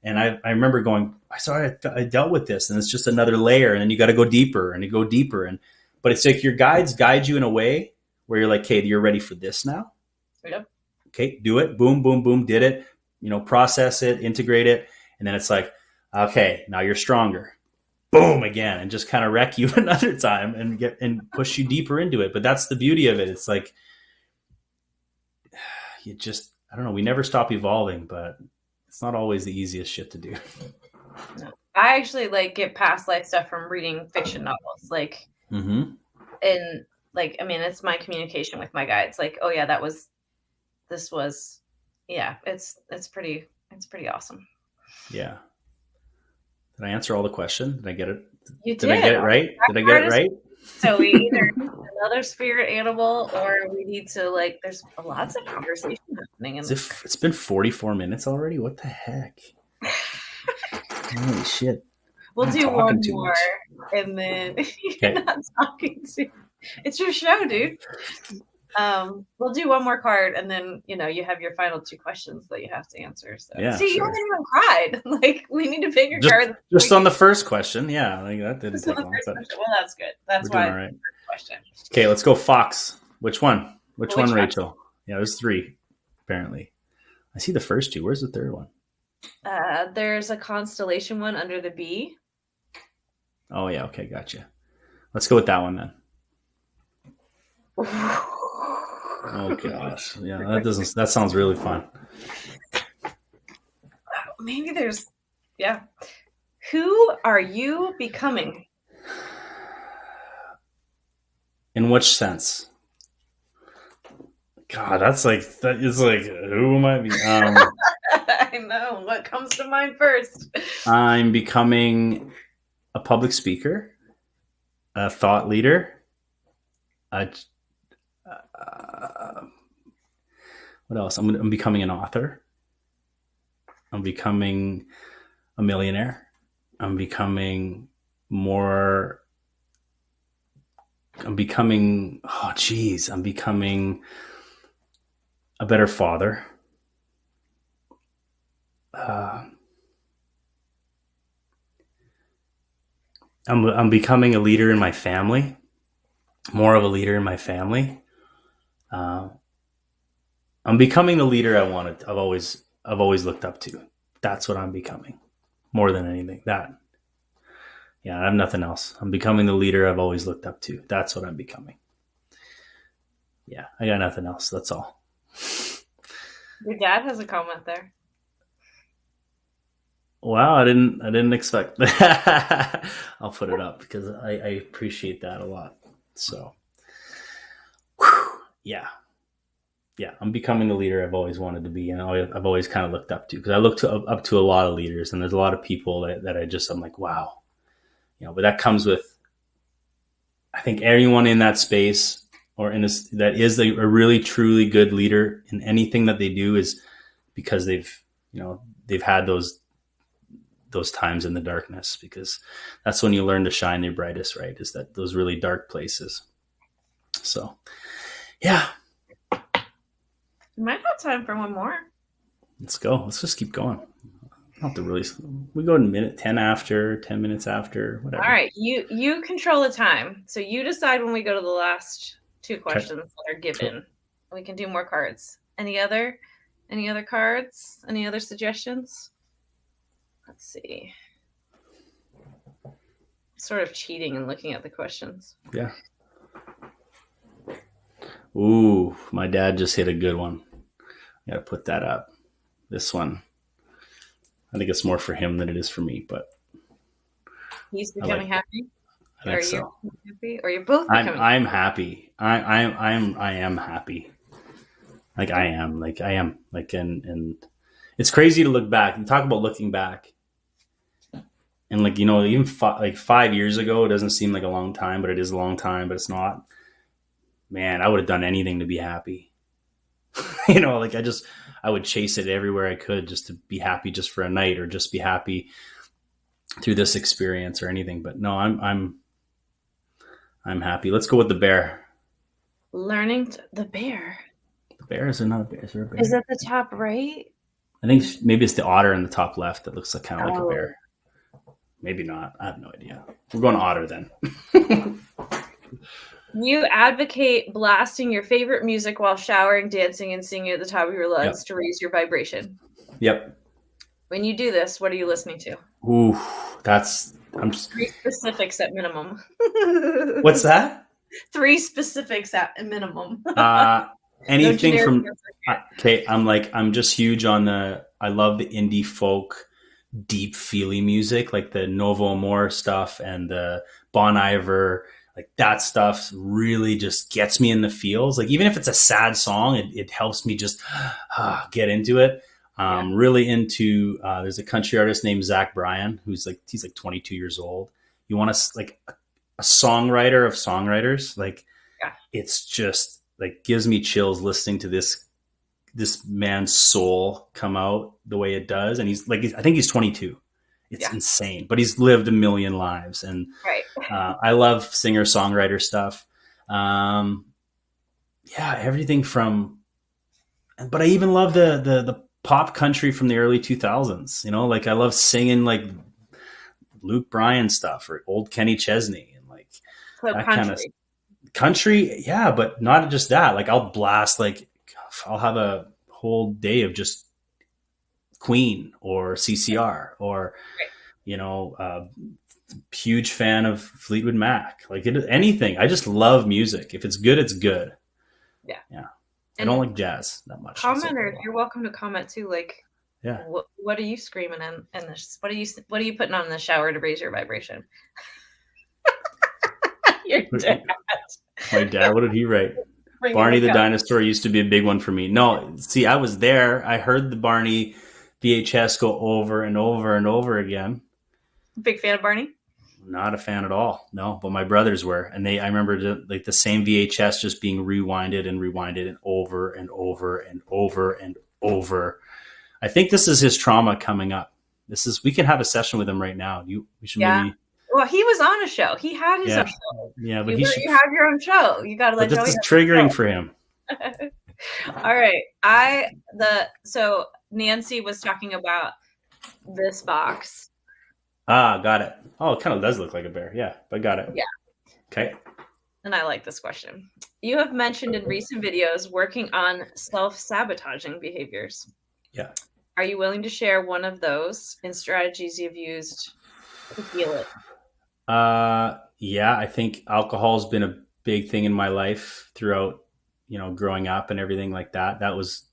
And I remember going, I dealt with this, and it's just another layer. And then you got to go deeper and you go deeper. But it's like your guides guide you in a way where you're like, okay, you're ready for this now. Yep. Okay, do it. Boom, boom, boom. Did it. Process it, integrate it. And then it's like, okay, now you're stronger. Boom again, and just kind of wreck you another time and push you deeper into it. But that's the beauty of it. It's like, I don't know. We never stop evolving, but it's not always the easiest shit to do. No. I actually get past life stuff from reading fiction novels. And it's my communication with my guides. Like, oh yeah, this was, it's pretty awesome. Yeah. Did I answer all the questions? Did I get it? You did. Did I get it right? Did I get it right? So we either need another spirit animal, or we need to there's lots of conversation happening. It's been 44 minutes already. What the heck? Holy shit! We'll do one more, and then you're not talking to. It's your show, dude. We'll do one more card, and then you have your final 2 questions that you have to answer. So Yeah, see, sure. you haven't even cried. Like, we need to pick a card. Just on the first question, yeah, like that didn't Just take on the long. first But question. Well, that's good. That's we're doing why all right. question. Okay, let's go Fox. Which one? Which one, one? Rachel? Yeah, there's 3 apparently. I see the first 2. Where's the third one? There's a constellation one under the B. Oh yeah, okay, gotcha. Let's go with that one then. Oh gosh, yeah, that sounds really fun. Maybe yeah. Who are you becoming? In which sense? God, that is like, who am I? I know. What comes to mind first? I'm becoming a public speaker, a thought leader, what else? I'm becoming an author. I'm becoming a millionaire. I'm becoming I'm becoming a better father. I'm becoming a leader in my family, more of a leader in my family. I'm becoming the leader I wanted. I've always looked up to. That's what I'm becoming, more than anything. I have nothing else. I'm becoming the leader I've always looked up to. That's what I'm becoming. Yeah, I got nothing else. That's all. Your dad has a comment there. Wow, I didn't expect that. I'll put it up because I appreciate that a lot. So, yeah, I'm becoming the leader I've always wanted to be, and I've always kind of looked up to, because I look up to a lot of leaders, and there's a lot of people that I'm like, wow, but that comes with, I think, everyone in that space or in this that is a really truly good leader in anything that they do is because they've had those times in the darkness, because that's when you learn to shine your brightest, right? Is that those really dark places. So, yeah. You might have time for one more. Let's go. Let's just keep going. Not to really. We go in minute 10 after, 10 minutes after, whatever. All right, you control the time, so you decide when we go to the last 2 questions that are given. Cool. We can do more cards. Any other cards? Any other suggestions? Let's see. Sort of cheating and looking at the questions. Yeah. Ooh, my dad just hit a good one. I gotta put that up. This one, I think it's more for him than it is for me, but he's becoming happy. I think so. Happy, or you're both becoming? I'm happy. I am happy. Like I am. Like and it's crazy to look back and talk about looking back. And even 5 years ago, it doesn't seem like a long time, but it is a long time. But it's not. Man, I would have done anything to be happy. I would chase it everywhere I could just to be happy, just for a night, or just be happy through this experience or anything. But no, I'm happy. Let's go with the bear. The bear. The bear, is there not a bear? Is there a bear? Is that the top right? I think maybe it's the otter in the top left that looks kind of like a bear. Maybe not. I have no idea. We're going otter then. You advocate blasting your favorite music while showering, dancing, and singing at the top of your lungs to raise your vibration. Yep. When you do this, what are you listening to? Ooh, I'm 3 specifics at minimum. What's that? 3 specifics at minimum. Anything from okay. I'm just huge on I love the indie folk, deep feely music, like the Novo Amor stuff and the Bon Iver. Like that stuff really just gets me in the feels. Like even if it's a sad song, it helps me just get into it. Really into, there's a country artist named Zach Bryan, he's like 22 years old. You want to like a songwriter of songwriters. It's just like gives me chills listening to this man's soul come out the way it does. And he's I think he's 22. It's insane, but he's lived a million lives. And I love singer-songwriter stuff. yeah, everything from, but I even love the pop country from the early 2000s. You know, like I love singing like Luke Bryan stuff or old Kenny Chesney and like So that kind of country. country. Yeah, but not just that. Like I'll blast, like I'll have a whole day of just Queen or CCR or, Right. you know, huge fan of Fleetwood Mac. Like anything. I just love music. If it's good, it's good. Yeah. Yeah. I don't And like jazz that much. So, commenters, you're welcome to comment too. Like, yeah. what are you screaming in this? What are you putting on in the shower to raise your vibration? Your dad. My dad, what did he write? Bringing Barney the the cup. dinosaur used to be a big one for me. No, see, I was there. I heard the Barney VHS go over and over and over again. Big fan of Barney? Not a fan at all. No, but my brothers were, and I remember like the same VHS just being rewinded and rewinded and over and over and over and over. I think this is his trauma coming up. We can have a session with him right now. We should maybe. Well, he was on a show. He had his Yeah, own show. yeah, but You have your own show. You got to But let this Joey is have triggering for him. All right. So Nancy was talking about this box. Ah, got it. Oh, it kind of does look like a bear. Yeah, but got it. Yeah. Okay. And I like this question. You have mentioned in recent videos working on self-sabotaging behaviors. Yeah. Are you willing to share one of those and strategies you've used to heal it? Yeah, I think alcohol's been a big thing in my life throughout, growing up and everything like that. That was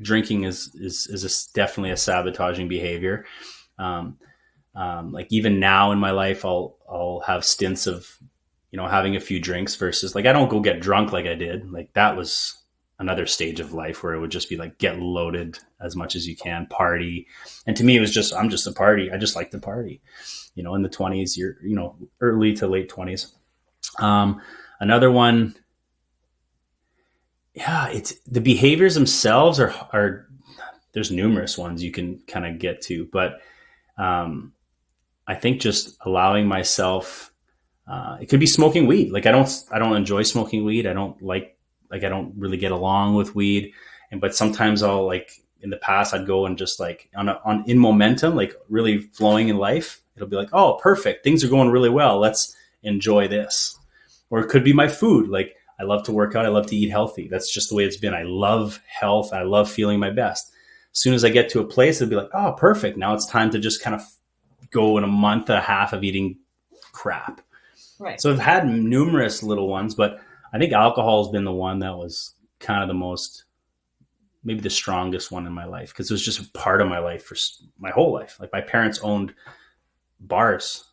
drinking is definitely a sabotaging behavior. Like even now in my life, I'll have stints of, having a few drinks versus like, I don't go get drunk like I did. Like that was another stage of life where it would just be like, get loaded as much as you can, party. And to me, it was I'm just a party. I just like to party, in the 20s, early to late 20s. Another one, yeah, it's the behaviors themselves are there's numerous ones you can kind of get to, but I think just allowing myself, it could be smoking weed. Like I don't enjoy smoking weed. I don't I don't really get along with weed. But sometimes I'll like in the past I'd go and just like in momentum, like really flowing in life. It'll be like, oh, perfect. Things are going really well. Let's enjoy this. Or it could be my food. Like I love to work out. I love to eat healthy. That's just the way it's been. I love health. I love feeling my best. As soon as I get to a place, it'll be like, oh, perfect. Now it's time to just kind of go in a month and a half of eating crap. Right. So I've had numerous little ones, but I think alcohol has been the one that was kind of the most, maybe the strongest one in my life, because it was just a part of my life for my whole life. Like my parents owned bars,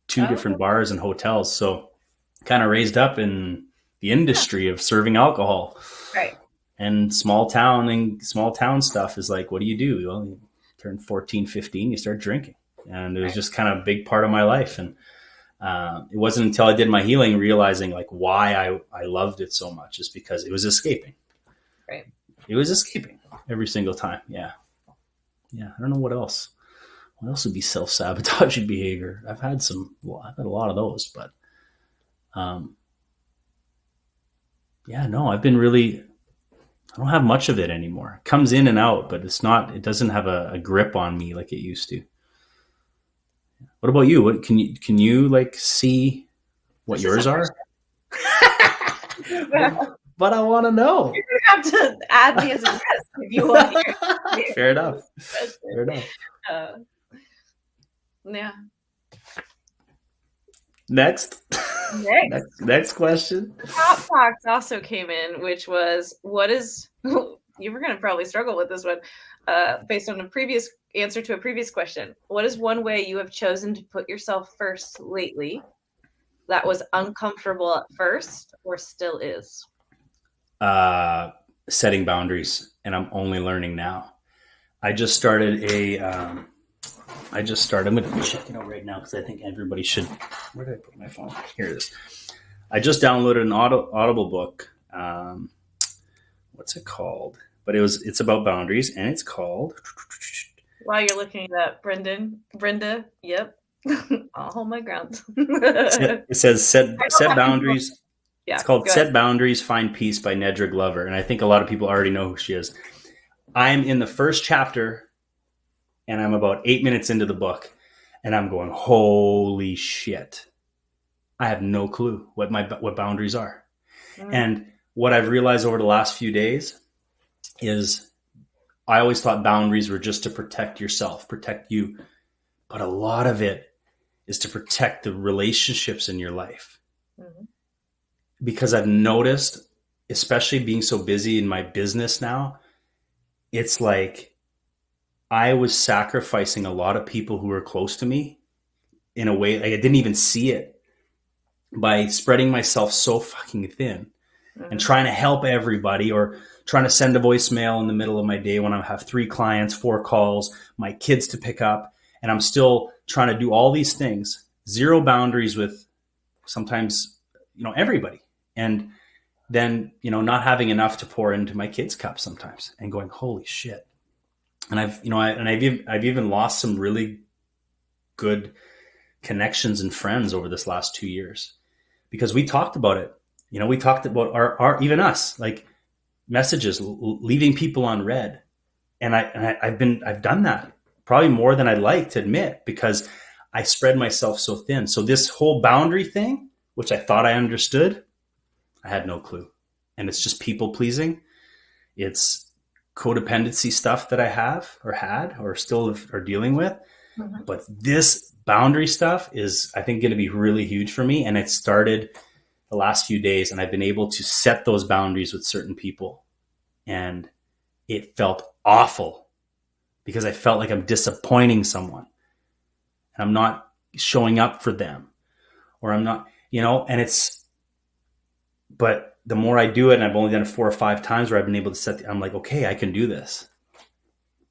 two different bars and hotels. So kind of raised up in the industry of serving alcohol. Right. And small town stuff is like, what do? Well, you turn 14, 15, you start drinking. And it was just kind of a big part of my life. And it wasn't until I did my healing realizing like why I loved it so much is because it was escaping. Right. It was escaping every single time. Yeah. Yeah. I don't know what else. What else would be self-sabotaging behavior? I've had a lot of those, but yeah, no, I don't have much of it anymore. It comes in and out, but it doesn't have a grip on me like it used to. What about you? What can you like see what yours are? But I want to know. You're gonna have to add me as a guest if you want. Fair enough. Fair enough. Yeah. Next question. Top box also came in, which was, what is, you were going to probably struggle with this one, based on a previous answer to a previous question. What is one way you have chosen to put yourself first lately that was uncomfortable at first or still is? Setting boundaries, and I'm only learning now. I just started I'm going to check it out right now because I think everybody should. Where did I put my phone? Here it is. I just downloaded an Audible book. What's it called? But it's about boundaries, and it's called. While you're looking at Brenda, yep. I'll hold my ground. It says set boundaries. Yeah. It's called Good. Set Boundaries, Find Peace by Nedra Glover. And I think a lot of people already know who she is. I'm in the first chapter and I'm about 8 minutes into the book and I'm going, holy shit. I have no clue what boundaries are. Mm-hmm. And what I've realized over the last few days is I always thought boundaries were just to protect yourself, protect you. But a lot of it is to protect the relationships in your life. Mm-hmm. Because I've noticed, especially being so busy in my business now, it's like I was sacrificing a lot of people who were close to me in a way like I didn't even see it by spreading myself so fucking thin and trying to help everybody, or trying to send a voicemail in the middle of my day when I have 3 clients, 4 calls, my kids to pick up, and I'm still trying to do all these things, 0 boundaries with sometimes, everybody. And then, not having enough to pour into my kids' cup sometimes and going, holy shit. And I've even lost some really good connections and friends over this last 2 years because we talked about it. We talked about our even us, like messages, leaving people on read. And I've done that probably more than I'd like to admit because I spread myself so thin. So this whole boundary thing, which I thought I understood, I had no clue. And it's just people pleasing. It's codependency stuff that I have or had or still are dealing with. Mm-hmm. But this boundary stuff is, I think, going to be really huge for me. And it started the last few days, and I've been able to set those boundaries with certain people. And it felt awful because I felt like I'm disappointing someone and I'm not showing up for them, or I'm not, but the more I do it, and I've only done it 4 or 5 times where I've been able to I'm like, okay, I can do this.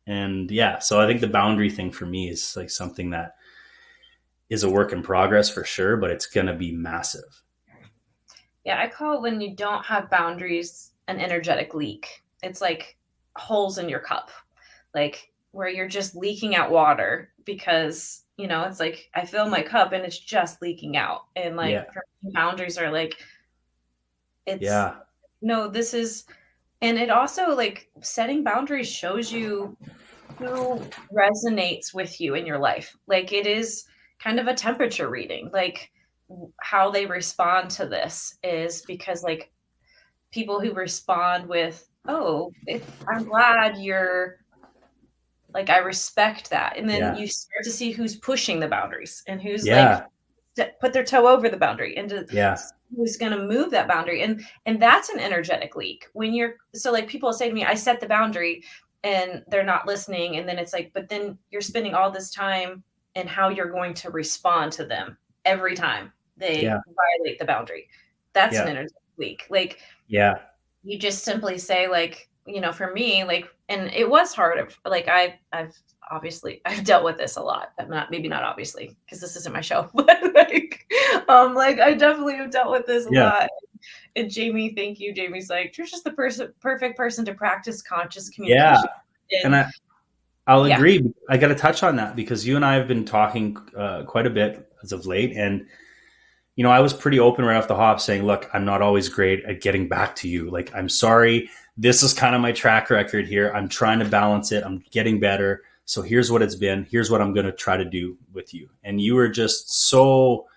And yeah, so I think the boundary thing for me is like something that is a work in progress for sure, but it's going to be massive. Yeah, I call it when you don't have boundaries an energetic leak. It's like holes in your cup, like where you're just leaking out water because, it's like I fill my cup and it's just leaking out. And like boundaries are like, this is, and it also like setting boundaries shows you who resonates with you in your life. Like it is kind of a temperature reading, like how they respond to this is because like people who respond with, I'm glad you're like, I respect that. And then you start to see who's pushing the boundaries and who's like put their toe over the boundary and who's going to move that boundary. And that's an energetic leak when so like people say to me, I set the boundary and they're not listening. And then it's like, but then you're spending all this time in how you're going to respond to them every time they violate the boundary. That's an energetic leak. Like, you just simply say like, for me, like, and it was hard. Like I've obviously I've dealt with this a lot. Maybe not obviously because this isn't my show, but like I definitely have dealt with this a lot. And Jamie, thank you. Jamie's like, you're just the perfect person to practice conscious communication. And I'll agree. I got to touch on that because you and I have been talking quite a bit as of late. And, I was pretty open right off the hop saying, look, I'm not always great at getting back to you. Like, I'm sorry. This is kind of my track record here. I'm trying to balance it. I'm getting better. So here's what it's been. Here's what I'm going to try to do with you. And you were just so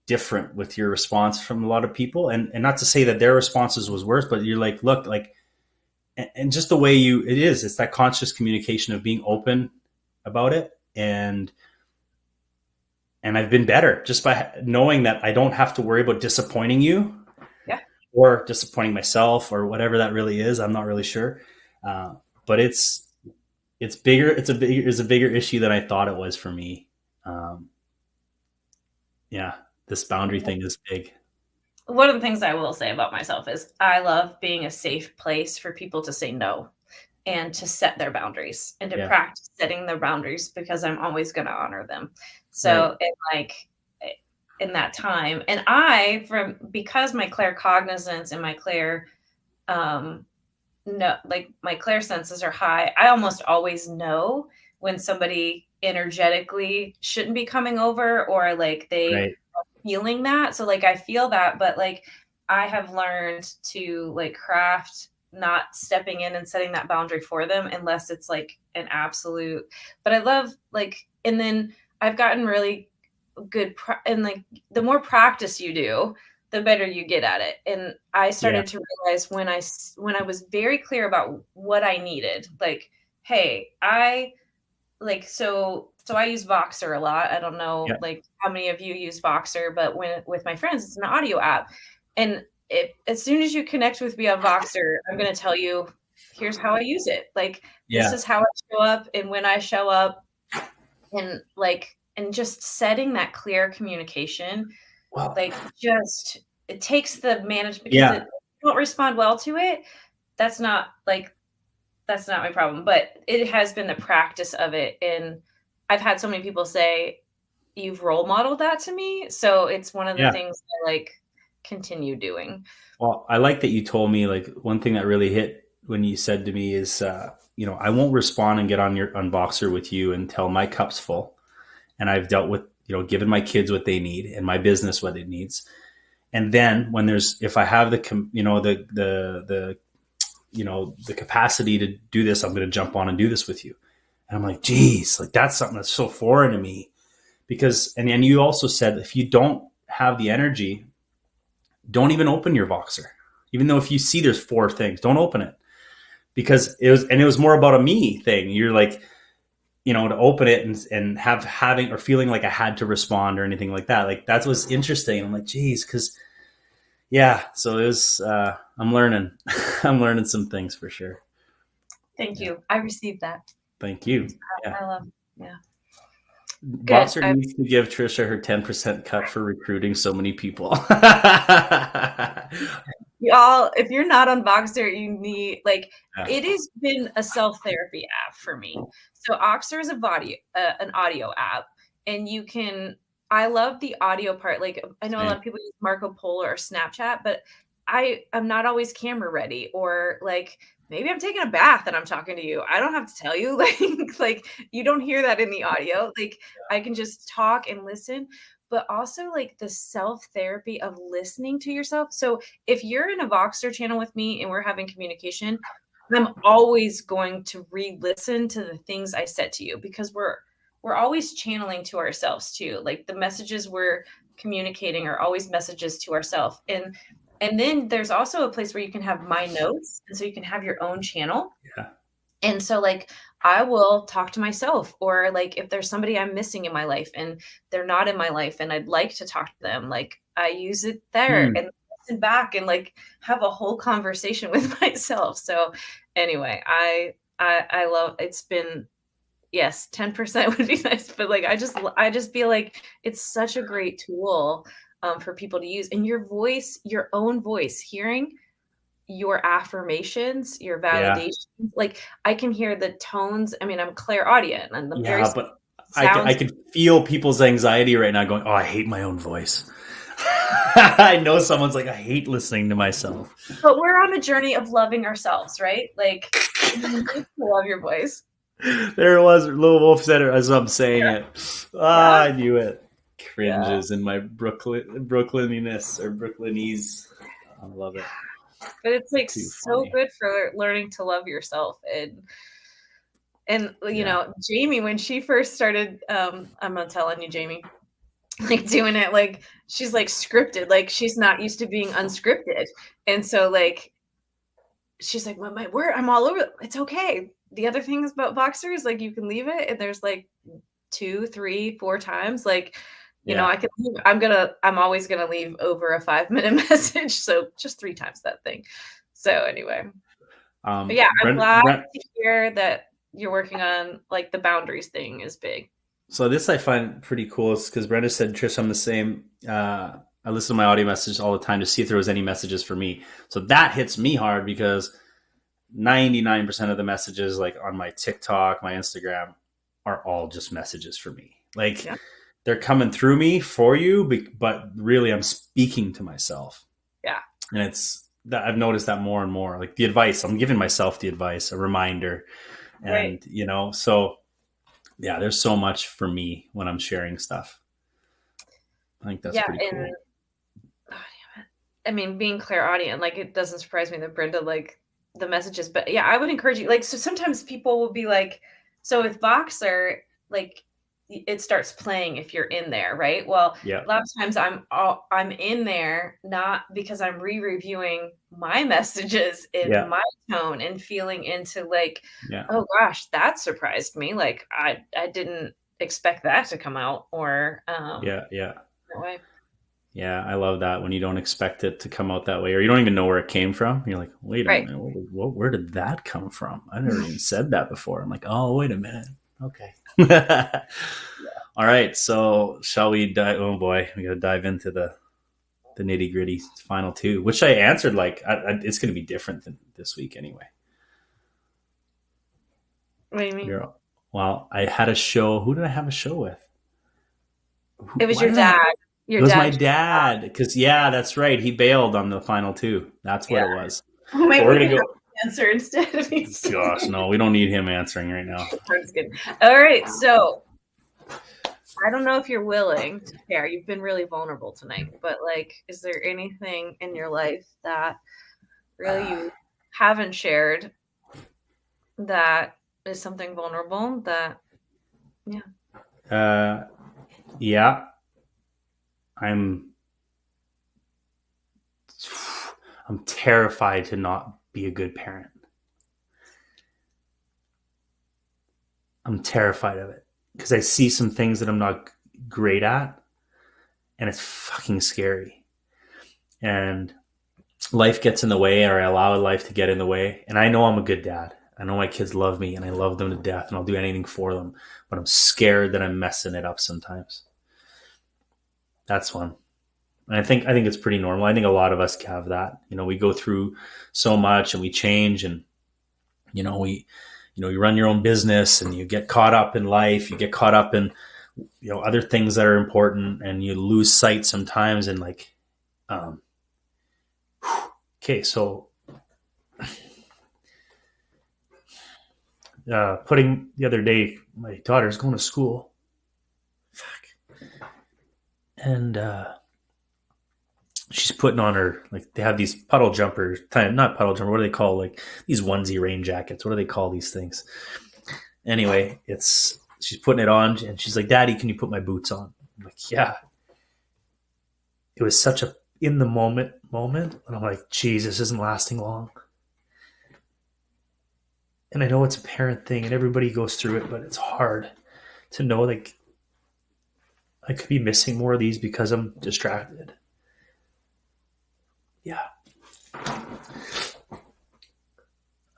different with your response from a lot of people. And not to say that their responses was worse, but you're like, look, like, and just the way it's that conscious communication of being open about it. And I've been better just by knowing that I don't have to worry about disappointing you or disappointing myself or whatever that really is. I'm not really sure. But it's bigger. It's a bigger issue than I thought it was for me. This boundary thing is big. One of the things I will say about myself is I love being a safe place for people to say no and to set their boundaries and to practice setting their boundaries because I'm always going to honor them. So in that time, and because my claircognizance and my my clair senses are high, I almost always know when somebody energetically shouldn't be coming over or like they are feeling that. So like I feel that, but like I have learned to like craft not stepping in and setting that boundary for them unless it's like an absolute. But I love like, and then I've gotten really good and like the more practice you do, the better you get at it. And I started to realize when I was very clear about what I needed, like, hey, I like so I use Voxer a lot. I don't know like how many of you use Voxer, but when with my friends, it's an audio app. And as soon as you connect with me on Voxer, I'm going to tell you, here's how I use it. Like, this is how I show up and when I show up, and like, and just setting that clear communication, like just, it takes the management because it won't respond well to it. That's not my problem, but it has been the practice of it. And I've had so many people say, you've role modeled that to me. So it's one of the things I like continue doing. Well, I like that you told me, like, one thing that really hit when you said to me is, I won't respond and get on your unboxer with you until my cup's full. And I've dealt with, given my kids what they need and my business what it needs. And then when if I have the capacity to do this, I'm going to jump on and do this with you. And I'm like, geez, like that's something that's so foreign to me because, and you also said, if you don't have the energy, don't even open your Voxer. Even though if you see there's 4 things, don't open it because it was more about a me thing. You're like, to open it and having or feeling like I had to respond or anything like that. Like that was interesting. I'm like, geez, because so it was, I'm learning, I'm learning some things for sure. Thank you. I received that. Thank you. I love, Voxer needs to give Trisha her 10% cut for recruiting so many people. Y'all, if you're not on Voxer, you need it has been a self-therapy app for me. So Voxer is an audio app, and you can. I love the audio part. Like I know a lot of people use Marco Polo or Snapchat, but I'm not always camera ready, or like maybe I'm taking a bath and I'm talking to you. I don't have to tell you, like you don't hear that in the audio. Like I can just talk and listen, but also like the self-therapy of listening to yourself. So if you're in a Voxer channel with me and we're having communication, I'm always going to re-listen to the things I said to you because we're always channeling to ourselves too. Like the messages we're communicating are always messages to ourselves. And then there's also a place where you can have my notes. And so you can have your own channel. Yeah. And so like, I will talk to myself, or like, if there's somebody I'm missing in my life and they're not in my life and I'd like to talk to them, like I use it there and listen back and like have a whole conversation with myself. So anyway, I love, it's been, yes, 10% would be nice, but like, I just feel like it's such a great tool for people to use. And your voice, your own voice, hearing your affirmations, your validations, like I can hear the tones. I mean, I'm clairaudient and the but I can feel people's anxiety right now going, oh, I hate my own voice. I know someone's like, I hate listening to myself. But we're on a journey of loving ourselves, right? Like, you need to love your voice. There it was. Lil Wolf said it as I'm saying it. I knew it. Cringes in my Brooklyniness or Brooklynese. I love it. But it's like so good for learning to love yourself. And you know, Jamie, when she first started, I'm not telling you, Jamie, like doing it, like she's like scripted, like she's not used to being unscripted. And so like, she's like, well, my word, I'm all over. It's okay. The other things about Voxer is like, you can leave it. And there's like 2, 3, 4 times. Like, you know, I can leave, I'm always going to leave over a 5-minute message. So just 3 times that thing. So anyway, but yeah, I'm glad to hear that you're working on like the boundaries thing is big. So this I find pretty cool because Brenda said, Trish, I'm the same. I listen to my audio messages all the time to see if there was any messages for me. So that hits me hard because 99% of the messages like on my TikTok, my Instagram are all just messages for me. Like they're coming through me for you, but really I'm speaking to myself. Yeah. And it's that I've noticed that more and more, like the advice, I'm giving myself the advice, a reminder. And, you know, so yeah, there's so much for me when I'm sharing stuff. I think that's pretty cool. I mean, being clairaudient, like, it doesn't surprise me that Brenda, like, the messages, but yeah, I would encourage you, like, so sometimes people will be like, so with Voxer, like, it starts playing if you're in there, right? Well, Yeah. a lot of times I'm in there not because I'm re-reviewing my messages in Yeah. my tone and feeling into like, Yeah. oh gosh, that surprised me. Like I didn't expect that to come out or Yeah. Yeah. that way. Yeah, I love that when you don't expect it to come out that way, or you don't even know where it came from. You're like, wait a Right. minute, where did that come from? I never even said that before. I'm like, oh, wait a minute. Okay. All right. So shall we dive? Oh boy, we got to dive into the nitty gritty final two, which I answered like it's going to be different than this week anyway. What do you mean? Well, I had a show. Who did I have a show with? It was Why your did I? dad. It Your was my dad. dad. Because yeah, that's right. He bailed on the final two. That's what Yeah. it was. Maybe But we're we gonna can have go. an answer instead of me. Gosh, no, we don't need him answering right now. That's good. All right. So I don't know if you're willing to share. You've been really vulnerable tonight, but like, is there anything in your life that really you haven't shared that is something vulnerable that, yeah. Yeah, I'm. I'm terrified to not be a good parent. I'm terrified of it because I see some things that I'm not great at, and it's fucking scary. And life gets in the way, or I allow life to get in the way. And I know I'm a good dad. I know my kids love me, and I love them to death, and I'll do anything for them. But I'm scared that I'm messing it up sometimes. That's one. And I think it's pretty normal. I think a lot of us have that. You know, we go through so much, and we change, and you run your own business, and you get caught up in life. You get caught up in other things that are important, and you lose sight sometimes. And like, okay, so putting the other day, my daughter's going to school. Fuck. And she's putting on her, like, they have these puddle jumpers, not puddle jumper, what do they call, like, these onesie rain jackets? What do they call these things? Anyway, she's putting it on, and she's like, Daddy, can you put my boots on? I'm like, yeah. It was such a in the moment, and I'm like, geez, this isn't lasting long. And I know it's a parent thing, and everybody goes through it, but it's hard to know, like, I could be missing more of these because I'm distracted. Yeah. I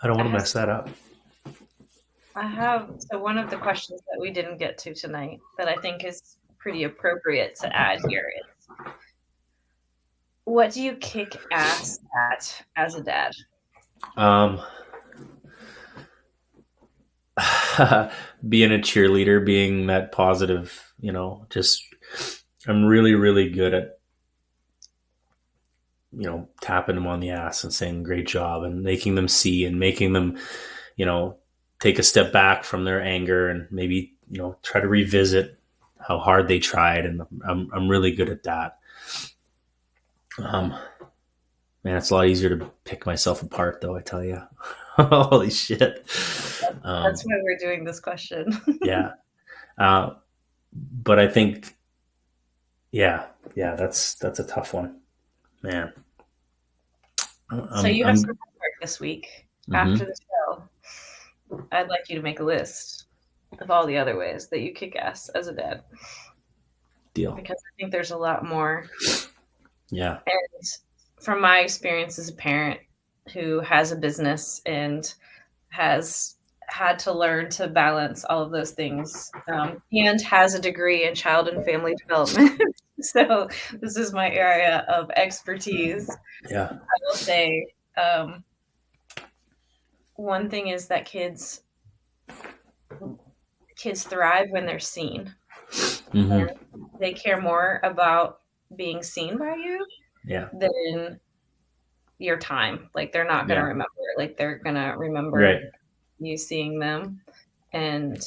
don't want to mess that up. So one of the questions that we didn't get to tonight that I think is pretty appropriate to add here is, what do you kick ass at as a dad? Being a cheerleader, being that positive, just I'm really, really good at, tapping them on the ass and saying great job and making them see and making them, take a step back from their anger and maybe, try to revisit how hard they tried. And I'm really good at that. Man, it's a lot easier to pick myself apart though, I tell you. Holy shit. That's why we're doing this question. Yeah. But I think, yeah, that's a tough one, man. So you have some homework this week after the show. I'd like you to make a list of all the other ways that you kick ass as a dad. Deal. Because I think there's a lot more. Yeah. And from my experience as a parent who has a business and has had to learn to balance all of those things, and has a degree in child and family development. So this is my area of expertise. Yeah. I will say, one thing is that kids thrive when they're seen. Mm-hmm. They care more about being seen by you than your time. Like, they're not going to remember it. Like, they're going to remember you seeing them and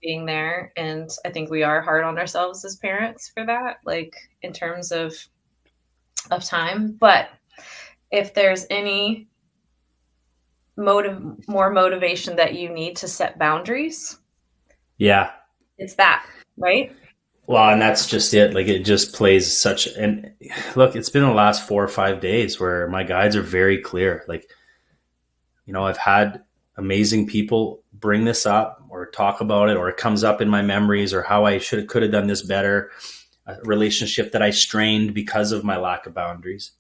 being there. And I think we are hard on ourselves as parents for that. Like, in terms of of time. But if there's any more motivation that you need to set boundaries, yeah, it's that, right? well, and that's just it. Like it just plays such, and look, it's been the last 4 or 5 days where my guides are very clear. Like, I've had amazing people bring this up or talk about it, or it comes up in my memories, or how I could have done this better, a relationship that I strained because of my lack of boundaries.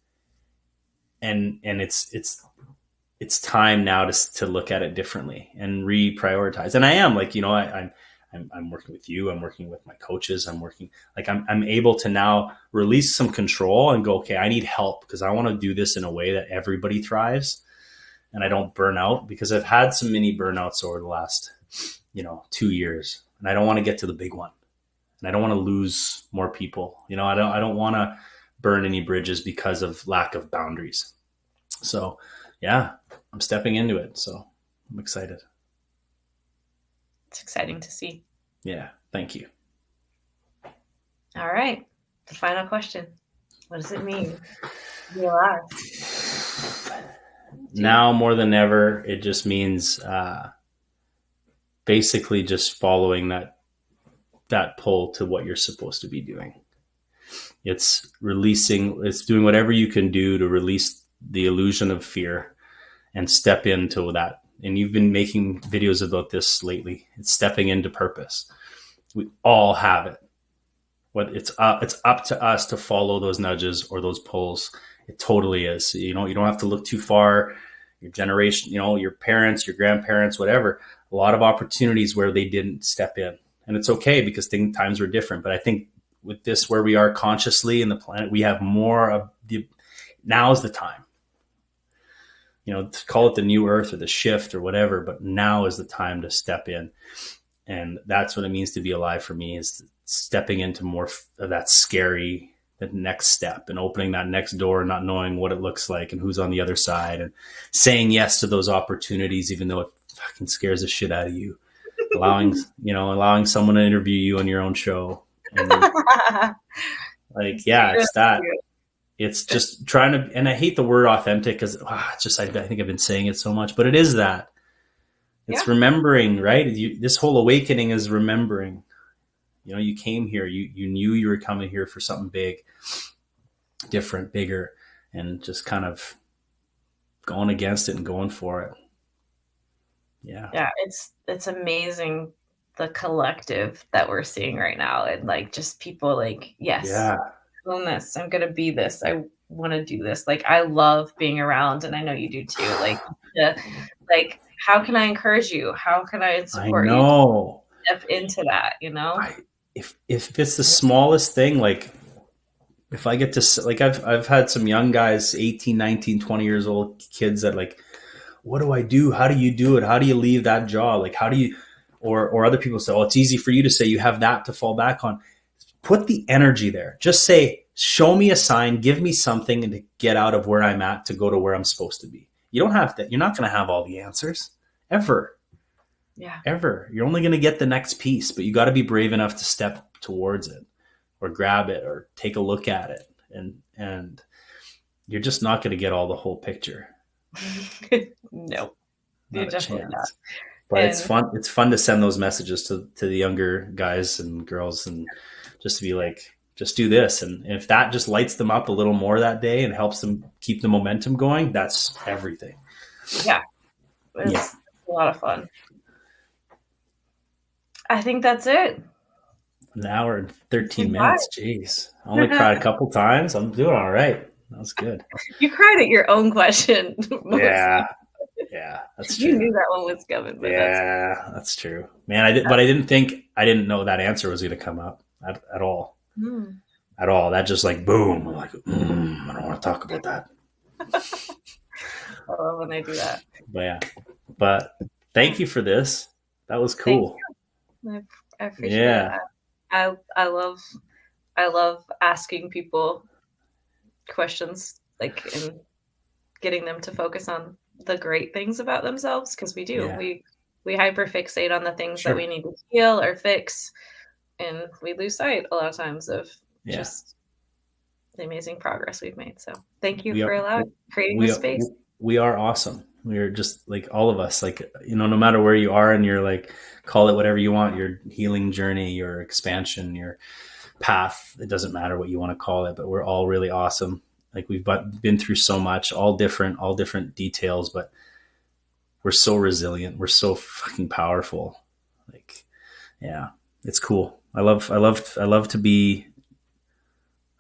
And it's time now to look at it differently and reprioritize. And I am like, I'm working with you. I'm working with my coaches. I'm able to now release some control and go, okay, I need help because I want to do this in a way that everybody thrives and I don't burn out, because I've had some mini burnouts over the last, 2 years, and I don't want to get to the big one, and I don't want to lose more people. I don't want to burn any bridges because of lack of boundaries. So yeah, I'm stepping into it. So I'm excited. It's exciting to see. Yeah. Thank you. All right. The final question. What does it mean to be alive? Now more than ever, it just means basically just following that pull to what you're supposed to be doing. It's doing whatever you can do to release the illusion of fear and step into that. And you've been making videos about this lately. It's stepping into purpose. We all have it. It's up to us to follow those nudges or those pulls. It totally is. You don't have to look too far. Your generation, your parents, your grandparents, whatever, a lot of opportunities where they didn't step in. And it's okay because times were different. But I think with this, where we are consciously in the planet, we have more of now's the time. To call it the new earth or the shift or whatever, but now is the time to step in. And that's what it means to be alive for me, is stepping into more of that scary, the next step, and opening that next door, not knowing what it looks like and who's on the other side, and saying yes to those opportunities, even though it fucking scares the shit out of you. allowing someone to interview you on your own show. And it's that. It's just trying to, and I hate the word authentic because I think I've been saying it so much, but it is that. It's remembering, right? This whole awakening is remembering. You came here, you knew you were coming here for something big, different, bigger, and just kind of going against it and going for it. Yeah. Yeah, it's amazing, the collective that we're seeing right now, and like just people like, yes, yeah, doing this, I'm gonna be this, I want to do this. Like, I love being around, and I know you do too. Like, how can I encourage you? How can I support you? Step into that, if it's the smallest thing, like if I get to, like, I've had some young guys, 18, 19, 20 years old kids that like, what do I do? How do you do it? How do you leave that job? Like, how do you, or other people say, oh, it's easy for you to say, you have that to fall back on. Put the energy there. Just say, show me a sign, give me something to get out of where I'm at to go to where I'm supposed to be. You don't have to, you're not going to have all the answers ever. Yeah. Ever. You're only going to get the next piece, but you got to be brave enough to step towards it or grab it or take a look at it. And you're just not going to get all the whole picture. No, not a chance. But it's fun. It's fun to send those messages to the younger guys and girls, and just to be like, just do this. And if that just lights them up a little more that day and helps them keep the momentum going, that's everything. Yeah. It's a lot of fun. I think that's it. An hour and 13 minutes. Jeez. I only cried a couple times. I'm doing all right. That was good. You cried at your own question. Yeah. Yeah, that's true. You knew that one was coming. But that's true. Man, I didn't know that answer was going to come up at all. At all. That just like, boom. I'm like, I don't want to talk about that. I love when they do that. But thank you for this. That was cool. I appreciate that. I love asking people questions, like, and getting them to focus on the great things about themselves, because we do. We hyperfixate on the things that we need to heal or fix, and we lose sight a lot of times of just the amazing progress we've made. So thank you for creating this space. We are awesome. We're just like all of us, like, you know, no matter where you are and you're like, call it whatever you want, your healing journey, your expansion, your path. It doesn't matter what you want to call it, but we're all really awesome. Like we've been through so much, all different details, but we're so resilient. We're so fucking powerful. Like, yeah, it's cool. I love to be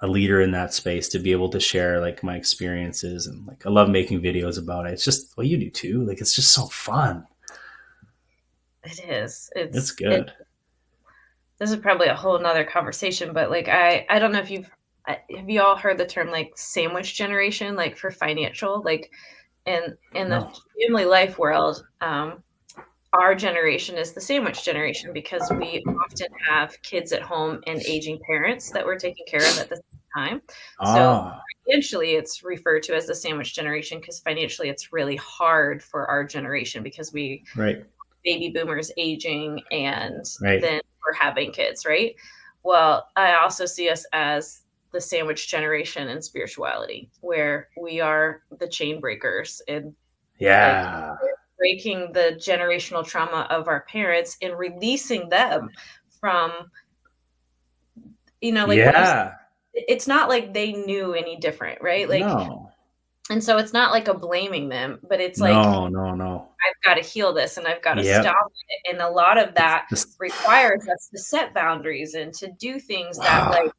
a leader in that space, to be able to share like my experiences, and like I love making videos about it. It's just, well, you do too. Like it's just so fun. It is. It's good. This is probably a whole nother conversation, but like I don't know if have you all heard the term like sandwich generation, like for financial, like in the family life world, our generation is the sandwich generation because we often have kids at home and aging parents that we're taking care of at the same time. So financially, it's referred to as the sandwich generation because financially it's really hard for our generation because we baby boomers aging and then we're having kids, right? Well, I also see us as the sandwich generation in spirituality, where we are the chain breakers and like, breaking the generational trauma of our parents and releasing them from, you know, like it's not like they knew any different, right? Like, and so it's not like a blaming them, but it's like, I've got to heal this and I've got to stop it. And a lot of that requires us to set boundaries and to do things that like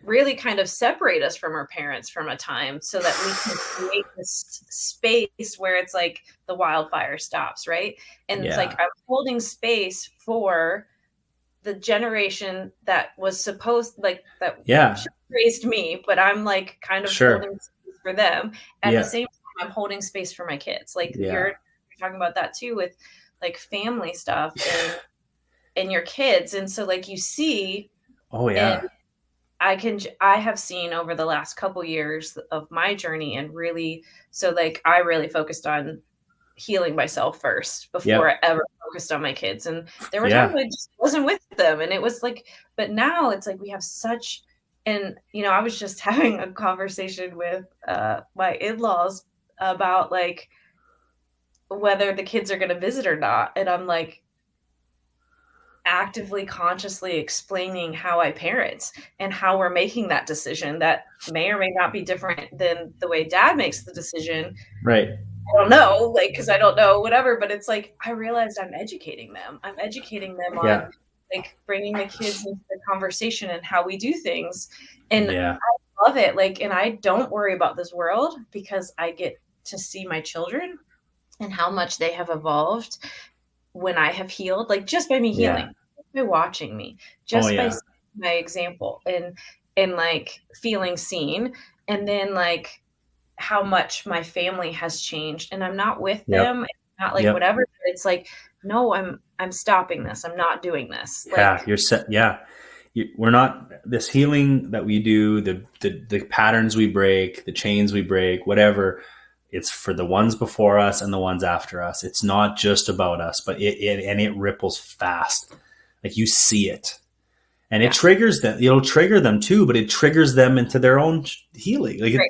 really kind of separate us from our parents from a time so that we can create this space where it's like the wildfire stops, right? And it's like I'm holding space for the generation that was supposed that raised me, but I'm like kind of holding space for them. At the same time, I'm holding space for my kids. Like you're talking about that too with like family stuff and your kids. And so like you see, I have seen over the last couple years of my journey and really, so like I really focused on healing myself first before I ever focused on my kids. And there were times I just wasn't with them. And it was like, but now it's like we have such, and you know, I was just having a conversation with my in-laws about like whether the kids are going to visit or not. And I'm like, actively consciously explaining how I parent and how we're making that decision that may or may not be different than the way dad makes the decision. Right. I don't know, like, because I don't know, whatever, but it's like I realized I'm educating them. I'm educating them on like bringing the kids into the conversation and how we do things. And I love it. Like, and I don't worry about this world because I get to see my children and how much they have evolved when I have healed, like just by me healing, by watching me, just by my example and like feeling seen. And then like how much my family has changed and I'm not with them, not like whatever, but it's like, no, I'm stopping this. I'm not doing this. Like, you're set. We're not, this healing that we do, the patterns we break, the chains we break, whatever, it's for the ones before us and the ones after us. It's not just about us, but it ripples fast. Like you see it and it triggers them. It'll trigger them too, but it triggers them into their own healing. Like,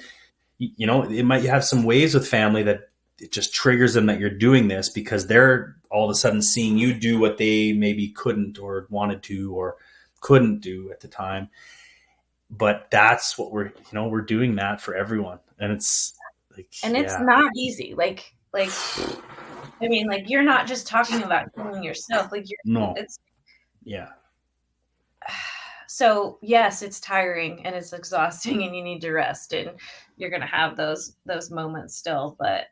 you know, it might have some ways with family that it just triggers them that you're doing this because they're all of a sudden seeing you do what they maybe couldn't or wanted to or couldn't do at the time. But that's what we're doing that for everyone. And it's, it's not easy. Like, I mean, like you're not just talking about healing yourself. Like So yes, it's tiring and it's exhausting and you need to rest and you're going to have those moments still, but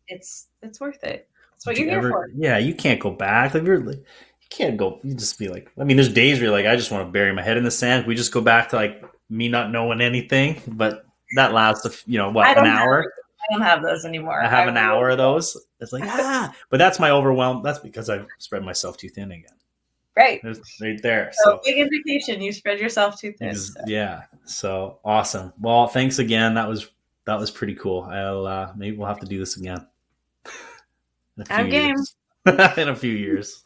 it's worth it. That's what you're here for. Yeah. You can't go back. Like you can't go, you just be like, I mean, there's days where you're like, I just want to bury my head in the sand. We just go back to like me not knowing anything, but that lasts, an hour. I don't have those anymore. I have an hour of those. It's like, but that's my overwhelm. That's because I've spread myself too thin again. Right. Right there. So big indication you spread yourself too thin. So awesome. Well, thanks again. That was pretty cool. Maybe we'll have to do this again. I'm game. In a few years.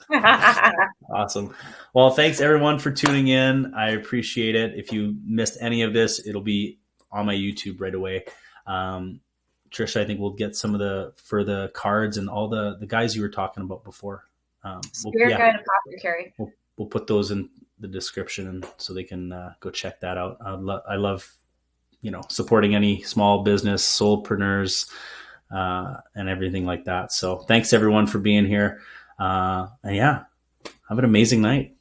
Awesome. Well, thanks everyone for tuning in. I appreciate it. If you missed any of this, it'll be on my YouTube right away. Trisha, I think we'll get some of for the cards and all the guys you were talking about before. Spirit Guide Apothecary. We'll put those in the description, and so they can go check that out. I love, supporting any small business, soulpreneurs, and everything like that. So thanks everyone for being here. And yeah, have an amazing night.